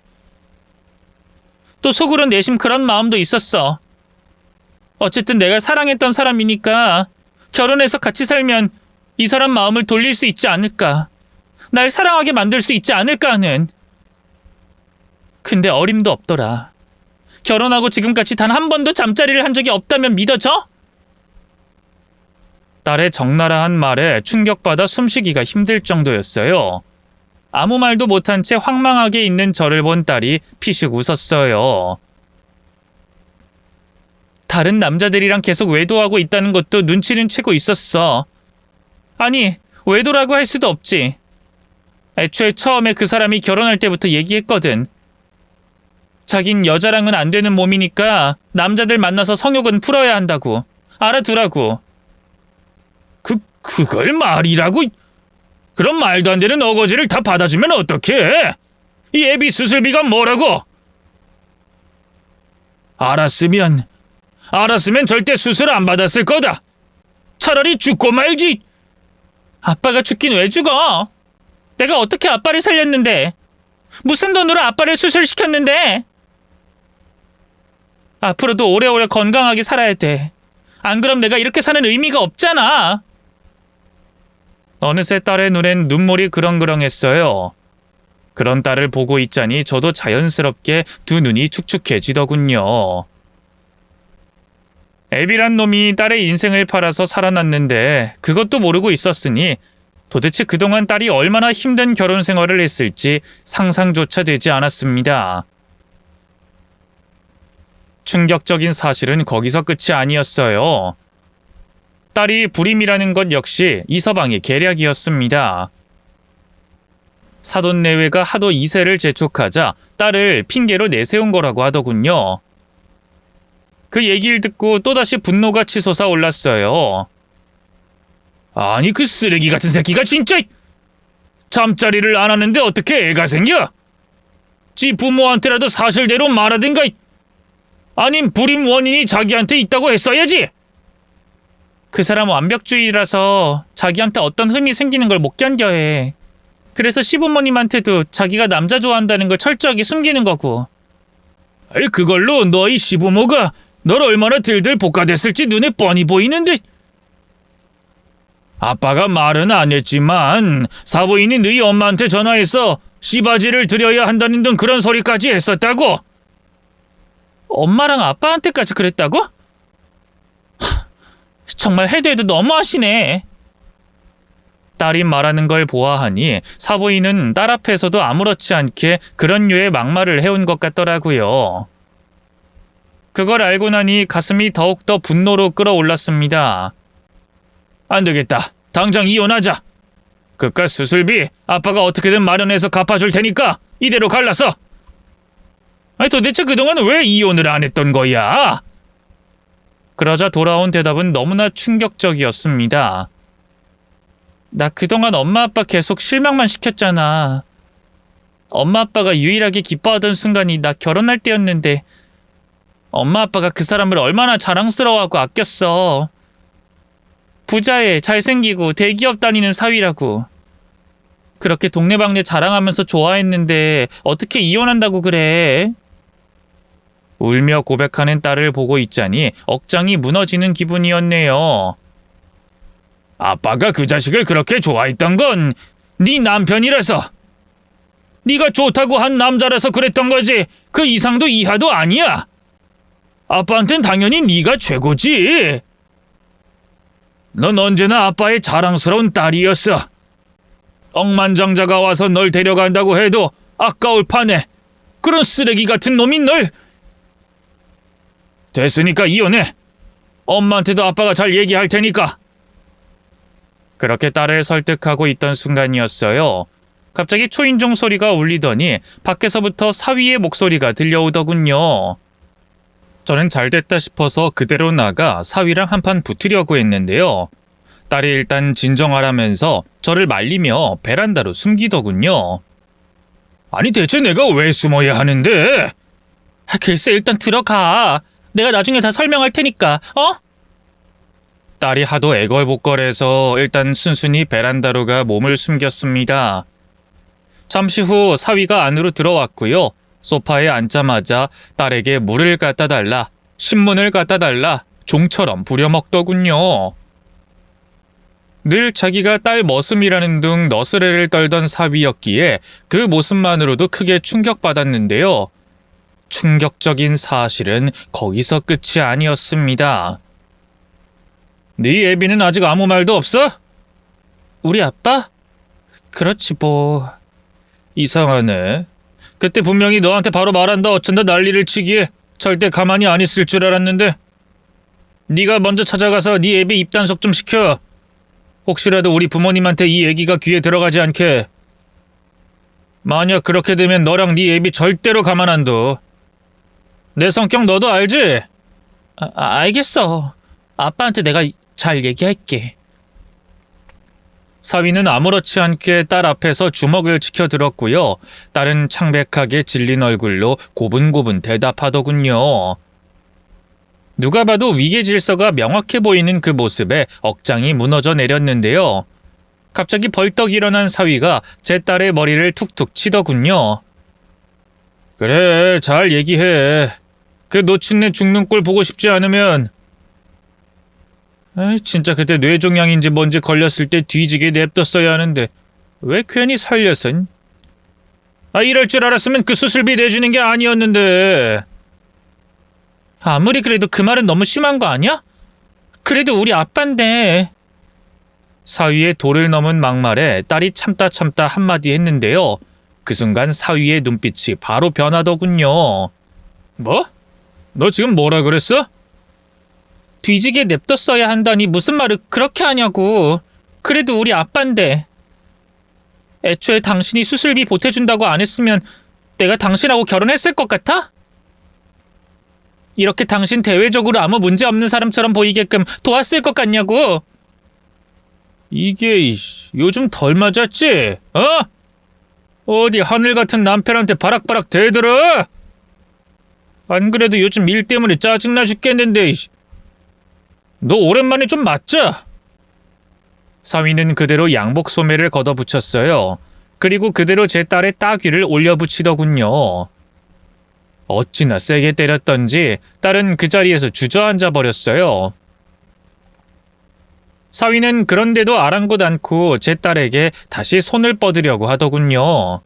또 속으론 내심 그런 마음도 있었어. 어쨌든 내가 사랑했던 사람이니까 결혼해서 같이 살면 이 사람 마음을 돌릴 수 있지 않을까. 날 사랑하게 만들 수 있지 않을까 하는. 근데 어림도 없더라. 결혼하고 지금까지 단 한 번도 잠자리를 한 적이 없다면 믿어져? 딸의 적나라한 말에 충격받아 숨쉬기가 힘들 정도였어요. 아무 말도 못한 채 황망하게 있는 저를 본 딸이 피식 웃었어요. 다른 남자들이랑 계속 외도하고 있다는 것도 눈치는 채고 있었어. 아니, 외도라고 할 수도 없지. 애초에 처음에 그 사람이 결혼할 때부터 얘기했거든. 자긴 여자랑은 안 되는 몸이니까 남자들 만나서 성욕은 풀어야 한다고. 알아두라고. 그걸 말이라고? 그럼 말도 안 되는 어거지를 다 받아주면 어떡해? 이 애비 수술비가 뭐라고? 알았으면 절대 수술 안 받았을 거다. 차라리 죽고 말지. 아빠가 죽긴 왜 죽어? 내가 어떻게 아빠를 살렸는데? 무슨 돈으로 아빠를 수술시켰는데? 앞으로도 오래오래 건강하게 살아야 돼. 안 그럼 내가 이렇게 사는 의미가 없잖아. 어느새 딸의 눈엔 눈물이 그렁그렁했어요. 그런 딸을 보고 있자니 저도 자연스럽게 두 눈이 축축해지더군요. 애비란 놈이 딸의 인생을 팔아서 살아났는데 그것도 모르고 있었으니 도대체 그동안 딸이 얼마나 힘든 결혼 생활을 했을지 상상조차 되지 않았습니다. 충격적인 사실은 거기서 끝이 아니었어요. 딸이 불임이라는 것 역시 이서방의 계략이었습니다. 사돈내외가 하도 이세를 재촉하자 딸을 핑계로 내세운 거라고 하더군요. 그 얘기를 듣고 또다시 분노가 치솟아 올랐어요. 아니 그 쓰레기 같은 새끼가 진짜! 잠자리를 안 하는데 어떻게 애가 생겨? 지 부모한테라도 사실대로 말하든가. 아님 불임 원인이 자기한테 있다고 했어야지. 그 사람 완벽주의라서 자기한테 어떤 흠이 생기는 걸 못 견뎌해. 그래서 시부모님한테도 자기가 남자 좋아한다는 걸 철저하게 숨기는 거고. 그걸로 너희 시부모가 널 얼마나 들들 볶아댔을지 눈에 뻔히 보이는데. 아빠가 말은 안 했지만 사부인이 너희 엄마한테 전화해서 씨바지를 드려야 한다는 등 그런 소리까지 했었다고. 엄마랑 아빠한테까지 그랬다고? 정말 해도 해도 너무하시네. 딸이 말하는 걸 보아하니 사부인은 딸 앞에서도 아무렇지 않게 그런 류의 막말을 해온 것 같더라고요. 그걸 알고 나니 가슴이 더욱더 분노로 끓어올랐습니다. 안 되겠다. 당장 이혼하자. 그깟 수술비 아빠가 어떻게든 마련해서 갚아줄 테니까 이대로 갈라서. 아니 도대체 그동안 왜 이혼을 안 했던 거야? 그러자 돌아온 대답은 너무나 충격적이었습니다. 나 그동안 엄마 아빠 계속 실망만 시켰잖아. 엄마 아빠가 유일하게 기뻐하던 순간이 나 결혼할 때였는데 엄마 아빠가 그 사람을 얼마나 자랑스러워하고 아꼈어. 부자에 잘생기고 대기업 다니는 사위라고. 그렇게 동네방네 자랑하면서 좋아했는데 어떻게 이혼한다고 그래? 울며 고백하는 딸을 보고 있자니 억장이 무너지는 기분이었네요. 아빠가 그 자식을 그렇게 좋아했던 건 네 남편이라서, 네가 좋다고 한 남자라서 그랬던 거지 그 이상도 이하도 아니야. 아빠한텐 당연히 네가 최고지. 넌 언제나 아빠의 자랑스러운 딸이었어. 억만장자가 와서 널 데려간다고 해도 아까울 판에 그런 쓰레기 같은 놈이 널... 됐으니까 이혼해. 엄마한테도 아빠가 잘 얘기할 테니까. 그렇게 딸을 설득하고 있던 순간이었어요. 갑자기 초인종 소리가 울리더니 밖에서부터 사위의 목소리가 들려오더군요. 저는 잘됐다 싶어서 그대로 나가 사위랑 한판 붙으려고 했는데요. 딸이 일단 진정하라면서 저를 말리며 베란다로 숨기더군요. 아니 대체 내가 왜 숨어야 하는데? 글쎄 일단 들어가. 내가 나중에 다 설명할 테니까. 딸이 하도 애걸복걸해서 일단 순순히 베란다로 가 몸을 숨겼습니다. 잠시 후 사위가 안으로 들어왔고요. 소파에 앉자마자 딸에게 물을 갖다 달라, 신문을 갖다 달라 종처럼 부려먹더군요. 늘 자기가 딸 머슴이라는 둥 너스레를 떨던 사위였기에 그 모습만으로도 크게 충격받았는데요. 충격적인 사실은 거기서 끝이 아니었습니다. 네 애비는 아직 아무 말도 없어? 우리 아빠? 그렇지 뭐... 이상하네. 그때 분명히 너한테 바로 말한다 어쩐다 난리를 치기에 절대 가만히 안 있을 줄 알았는데. 네가 먼저 찾아가서 네 애비 입단속 좀 시켜. 혹시라도 우리 부모님한테 이 얘기가 귀에 들어가지 않게. 만약 그렇게 되면 너랑 네 애비 절대로 가만 안 둬. 내 성격 너도 알지? 알겠어. 아빠한테 내가 잘 얘기할게. 사위는 아무렇지 않게 딸 앞에서 주먹을 치켜들었고요. 딸은 창백하게 질린 얼굴로 고분고분 대답하더군요. 누가 봐도 위계 질서가 명확해 보이는 그 모습에 억장이 무너져 내렸는데요. 갑자기 벌떡 일어난 사위가 제 딸의 머리를 툭툭 치더군요. 그래, 잘 얘기해. 그 노친네 죽는 꼴 보고 싶지 않으면... 진짜 그때 뇌종양인지 뭔지 걸렸을 때 뒤지게 냅뒀어야 하는데 왜 괜히 살려선? 이럴 줄 알았으면 그 수술비 내주는 게 아니었는데. 아무리 그래도 그 말은 너무 심한 거 아니야? 그래도 우리 아빠인데. 사위의 도를 넘은 막말에 딸이 참다 한마디 했는데요. 그 순간 사위의 눈빛이 바로 변하더군요. 뭐? 너 지금 뭐라 그랬어? 뒤지게 냅뒀어야 한다니 무슨 말을 그렇게 하냐고. 그래도 우리 아빠인데. 애초에 당신이 수술비 보태준다고 안 했으면 내가 당신하고 결혼했을 것 같아? 이렇게 당신 대외적으로 아무 문제 없는 사람처럼 보이게끔 도왔을 것 같냐고. 이게 요즘 덜 맞았지? 어디 하늘 같은 남편한테 바락바락 대들어? 안 그래도 요즘 일 때문에 짜증나 죽겠는데. 너 오랜만에 좀 맞자. 사위는 그대로 양복 소매를 걷어붙였어요. 그리고 그대로 제 딸의 따귀를 올려붙이더군요. 어찌나 세게 때렸던지 딸은 그 자리에서 주저앉아 버렸어요. 사위는 그런데도 아랑곳 않고 제 딸에게 다시 손을 뻗으려고 하더군요.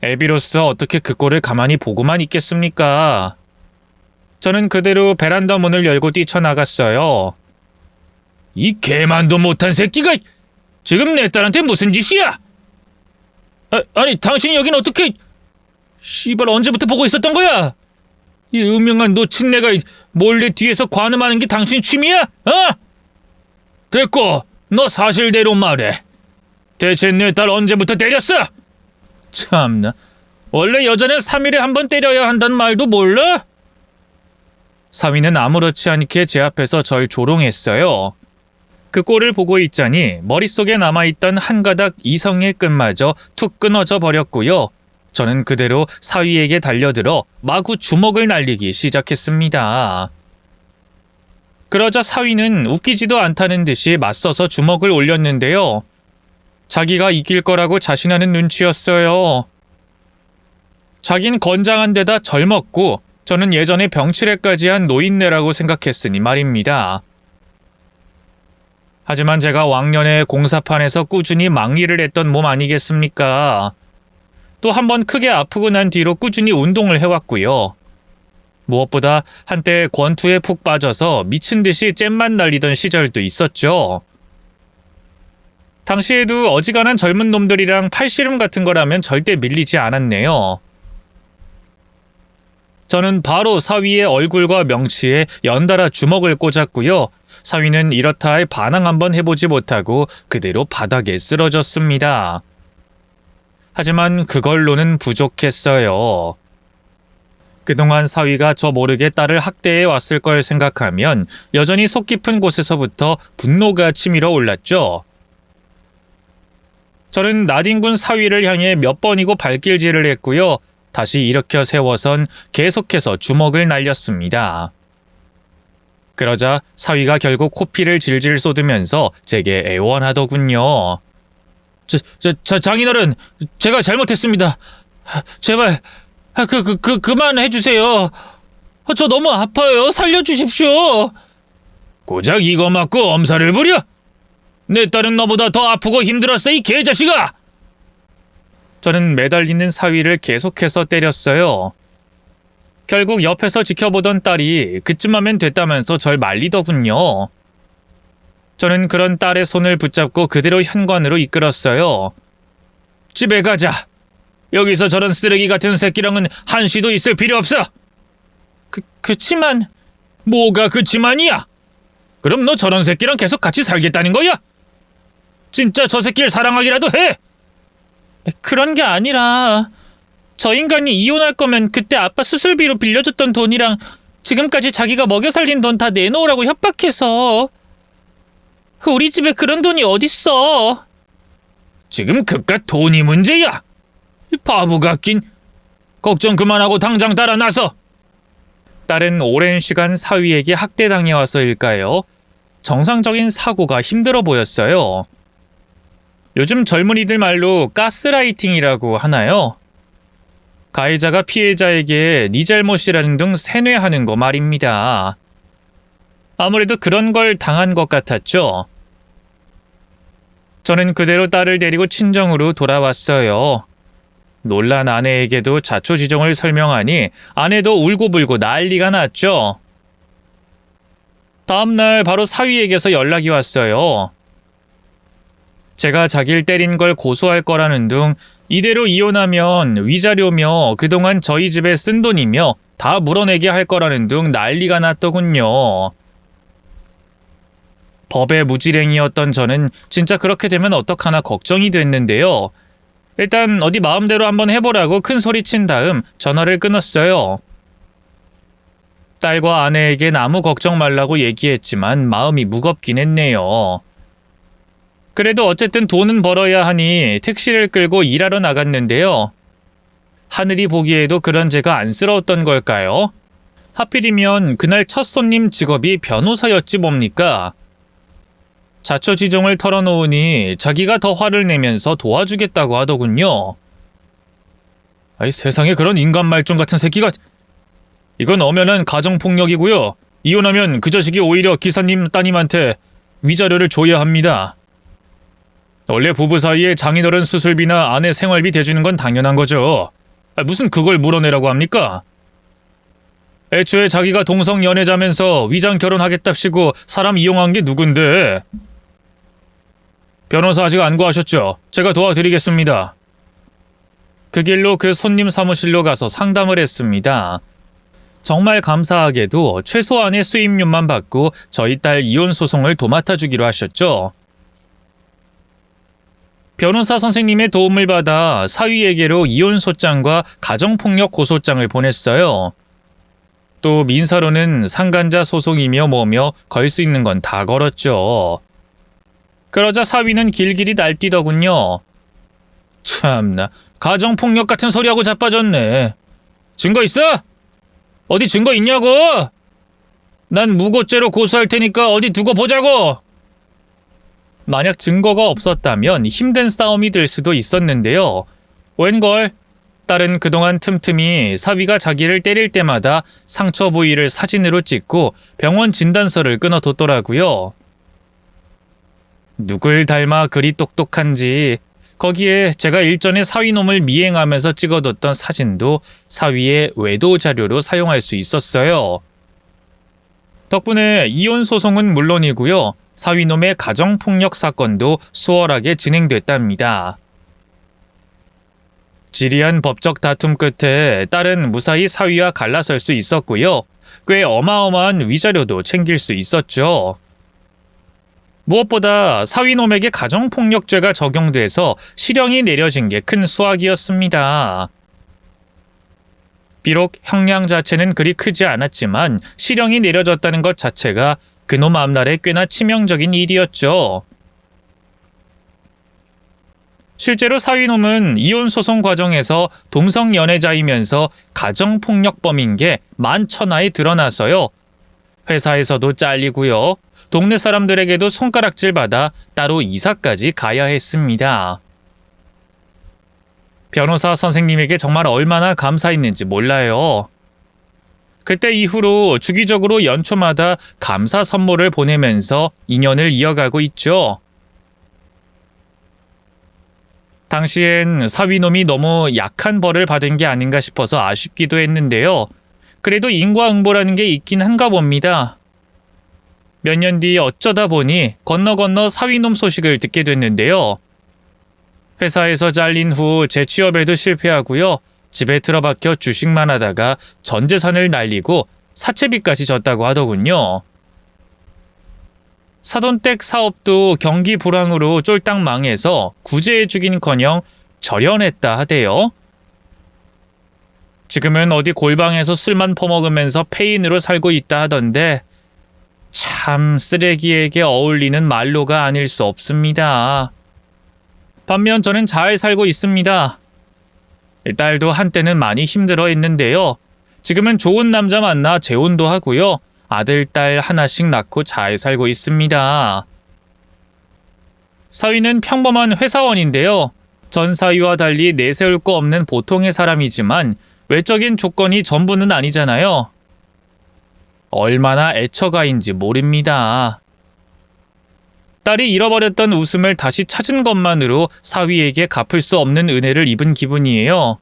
애비로서 어떻게 그 꼴을 가만히 보고만 있겠습니까? 저는 그대로 베란다 문을 열고 뛰쳐나갔어요. 이 개만도 못한 새끼가 지금 내 딸한테 무슨 짓이야? 아니 당신이 여긴 어떻게... 씨발 언제부터 보고 있었던 거야? 이 음흉한 노친네가 몰래 뒤에서 관음하는 게 당신 취미야? 됐고 너 사실대로 말해. 대체 내 딸 언제부터 때렸어? 참나, 원래 여자는 3일에 한 번 때려야 한다는 말도 몰라? 사위는 아무렇지 않게 제 앞에서 절 조롱했어요. 그 꼴을 보고 있자니 머릿속에 남아있던 한 가닥 이성의 끈마저 툭 끊어져 버렸고요. 저는 그대로 사위에게 달려들어 마구 주먹을 날리기 시작했습니다. 그러자 사위는 웃기지도 않다는 듯이 맞서서 주먹을 올렸는데요. 자기가 이길 거라고 자신하는 눈치였어요. 자긴 건장한 데다 젊었고 저는 예전에 병치레까지 한 노인네라고 생각했으니 말입니다. 하지만 제가 왕년에 공사판에서 꾸준히 막일을 했던 몸 아니겠습니까? 또 한 번 크게 아프고 난 뒤로 꾸준히 운동을 해왔고요. 무엇보다 한때 권투에 푹 빠져서 미친 듯이 잼만 날리던 시절도 있었죠. 당시에도 어지간한 젊은 놈들이랑 팔씨름 같은 거라면 절대 밀리지 않았네요. 저는 바로 사위의 얼굴과 명치에 연달아 주먹을 꽂았고요. 사위는 이렇다 할 반항 한번 해보지 못하고 그대로 바닥에 쓰러졌습니다. 하지만 그걸로는 부족했어요. 그동안 사위가 저 모르게 딸을 학대해 왔을 걸 생각하면 여전히 속 깊은 곳에서부터 분노가 치밀어 올랐죠. 저는 나딘군 사위를 향해 몇 번이고 발길질을 했고요. 다시 일으켜 세워선 계속해서 주먹을 날렸습니다. 그러자 사위가 결국 코피를 질질 쏟으면서 제게 애원하더군요. 장인어른, 제가 잘못했습니다. 제발 그만해주세요. 저 너무 아파요. 살려주십시오. 고작 이거 맞고 엄살을 부려? 내 딸은 너보다 더 아프고 힘들었어, 이 개자식아! 저는 매달리는 사위를 계속해서 때렸어요. 결국 옆에서 지켜보던 딸이 그쯤 하면 됐다면서 절 말리더군요. 저는 그런 딸의 손을 붙잡고 그대로 현관으로 이끌었어요. 집에 가자. 여기서 저런 쓰레기 같은 새끼랑은 한시도 있을 필요 없어. 그치만... 뭐가 그치만이야? 그럼 너 저런 새끼랑 계속 같이 살겠다는 거야? 진짜 저 새끼를 사랑하기라도 해! 그런 게 아니라... 저 인간이 이혼할 거면 그때 아빠 수술비로 빌려줬던 돈이랑 지금까지 자기가 먹여 살린 돈 다 내놓으라고 협박해서... 우리 집에 그런 돈이 어딨어? 지금 그깟 돈이 문제야? 바보 같긴. 걱정 그만하고 당장 따라 나서. 딸은 오랜 시간 사위에게 학대당해와서일까요? 정상적인 사고가 힘들어 보였어요. 요즘 젊은이들 말로 가스라이팅이라고 하나요? 가해자가 피해자에게 네 잘못이라는 등 세뇌하는 거 말입니다. 아무래도 그런 걸 당한 것 같았죠. 저는 그대로 딸을 데리고 친정으로 돌아왔어요. 놀란 아내에게도 자초지종을 설명하니 아내도 울고불고 난리가 났죠. 다음날 바로 사위에게서 연락이 왔어요. 제가 자기를 때린 걸 고소할 거라는 둥 이대로 이혼하면 위자료며 그동안 저희 집에 쓴 돈이며 다 물어내게 할 거라는 둥 난리가 났더군요. 법의 무지랭이였던 저는 진짜 그렇게 되면 어떡하나 걱정이 됐는데요. 일단 어디 마음대로 한번 해보라고 큰 소리친 다음 전화를 끊었어요. 딸과 아내에겐 아무 걱정 말라고 얘기했지만 마음이 무겁긴 했네요. 그래도 어쨌든 돈은 벌어야 하니 택시를 끌고 일하러 나갔는데요. 하늘이 보기에도 그런 제가 안쓰러웠던 걸까요? 하필이면 그날 첫 손님 직업이 변호사였지 뭡니까? 자초지종을 털어놓으니 자기가 더 화를 내면서 도와주겠다고 하더군요. 아이, 세상에 그런 인간 말종 같은 새끼가... 이건 엄연한 가정폭력이고요. 이혼하면 그 자식이 오히려 기사님 따님한테 위자료를 줘야 합니다. 원래 부부 사이에 장인어른 수술비나 아내 생활비 대주는 건 당연한 거죠. 무슨 그걸 물어내라고 합니까? 애초에 자기가 동성 연애자면서 위장 결혼하겠답시고 사람 이용한 게 누군데? 변호사 아직 안 구하셨죠? 제가 도와드리겠습니다. 그 길로 그 손님 사무실로 가서 상담을 했습니다. 정말 감사하게도 최소한의 수임료만 받고 저희 딸 이혼 소송을 도맡아 주기로 하셨죠. 변호사 선생님의 도움을 받아 사위에게로 이혼 소장과 가정폭력 고소장을 보냈어요. 또 민사로는 상간자 소송이며 뭐며 걸 수 있는 건 다 걸었죠. 그러자 사위는 길길이 날뛰더군요. 참나, 가정폭력 같은 소리하고 자빠졌네. 증거 있어? 어디 증거 있냐고? 난 무고죄로 고소할 테니까 어디 두고 보자고. 만약 증거가 없었다면 힘든 싸움이 될 수도 있었는데요. 웬걸? 딸은 그동안 틈틈이 사위가 자기를 때릴 때마다 상처 부위를 사진으로 찍고 병원 진단서를 끊어뒀더라고요. 누굴 닮아 그리 똑똑한지, 거기에 제가 일전에 사위놈을 미행하면서 찍어뒀던 사진도 사위의 외도 자료로 사용할 수 있었어요. 덕분에 이혼 소송은 물론이고요. 사위놈의 가정폭력 사건도 수월하게 진행됐답니다. 지리한 법적 다툼 끝에 딸은 무사히 사위와 갈라설 수 있었고요. 꽤 어마어마한 위자료도 챙길 수 있었죠. 무엇보다 사위놈에게 가정폭력죄가 적용돼서 실형이 내려진 게 큰 수확이었습니다. 비록 형량 자체는 그리 크지 않았지만 실형이 내려졌다는 것 자체가 그놈 앞날에 꽤나 치명적인 일이었죠. 실제로 사위놈은 이혼 소송 과정에서 동성 연애자이면서 가정폭력범인 게 만천하에 드러나서요. 회사에서도 잘리고요. 동네 사람들에게도 손가락질 받아 따로 이사까지 가야 했습니다. 변호사 선생님에게 정말 얼마나 감사했는지 몰라요. 그때 이후로 주기적으로 연초마다 감사 선물을 보내면서 인연을 이어가고 있죠. 당시엔 사위놈이 너무 약한 벌을 받은 게 아닌가 싶어서 아쉽기도 했는데요. 그래도 인과응보라는 게 있긴 한가 봅니다. 몇 년 뒤 어쩌다 보니 건너 사위놈 소식을 듣게 됐는데요. 회사에서 잘린 후 재취업에도 실패하고요. 집에 틀어박혀 주식만 하다가 전 재산을 날리고 사채빚까지 졌다고 하더군요. 사돈댁 사업도 경기 불황으로 쫄딱 망해서 구제해주긴커녕 절연했다 하대요. 지금은 어디 골방에서 술만 퍼먹으면서 폐인으로 살고 있다 하던데 참 쓰레기에게 어울리는 말로가 아닐 수 없습니다. 반면 저는 잘 살고 있습니다. 딸도 한때는 많이 힘들어했는데요. 지금은 좋은 남자 만나 재혼도 하고요. 아들, 딸 하나씩 낳고 잘 살고 있습니다. 사위는 평범한 회사원인데요. 전 사위와 달리 내세울 거 없는 보통의 사람이지만 외적인 조건이 전부는 아니잖아요. 얼마나 애처가인지 모릅니다. 딸이 잃어버렸던 웃음을 다시 찾은 것만으로 사위에게 갚을 수 없는 은혜를 입은 기분이에요.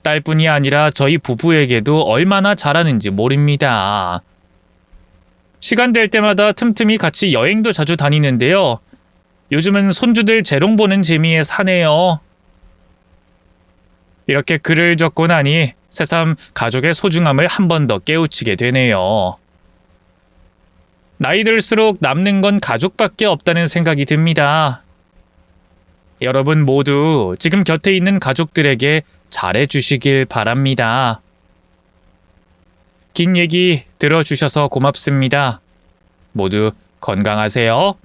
딸뿐이 아니라 저희 부부에게도 얼마나 잘하는지 모릅니다. 시간 될 때마다 틈틈이 같이 여행도 자주 다니는데요. 요즘은 손주들 재롱 보는 재미에 사네요. 이렇게 글을 적고 나니 새삼 가족의 소중함을 한 번 더 깨우치게 되네요. 나이 들수록 남는 건 가족밖에 없다는 생각이 듭니다. 여러분 모두 지금 곁에 있는 가족들에게 잘해주시길 바랍니다. 긴 얘기 들어주셔서 고맙습니다. 모두 건강하세요.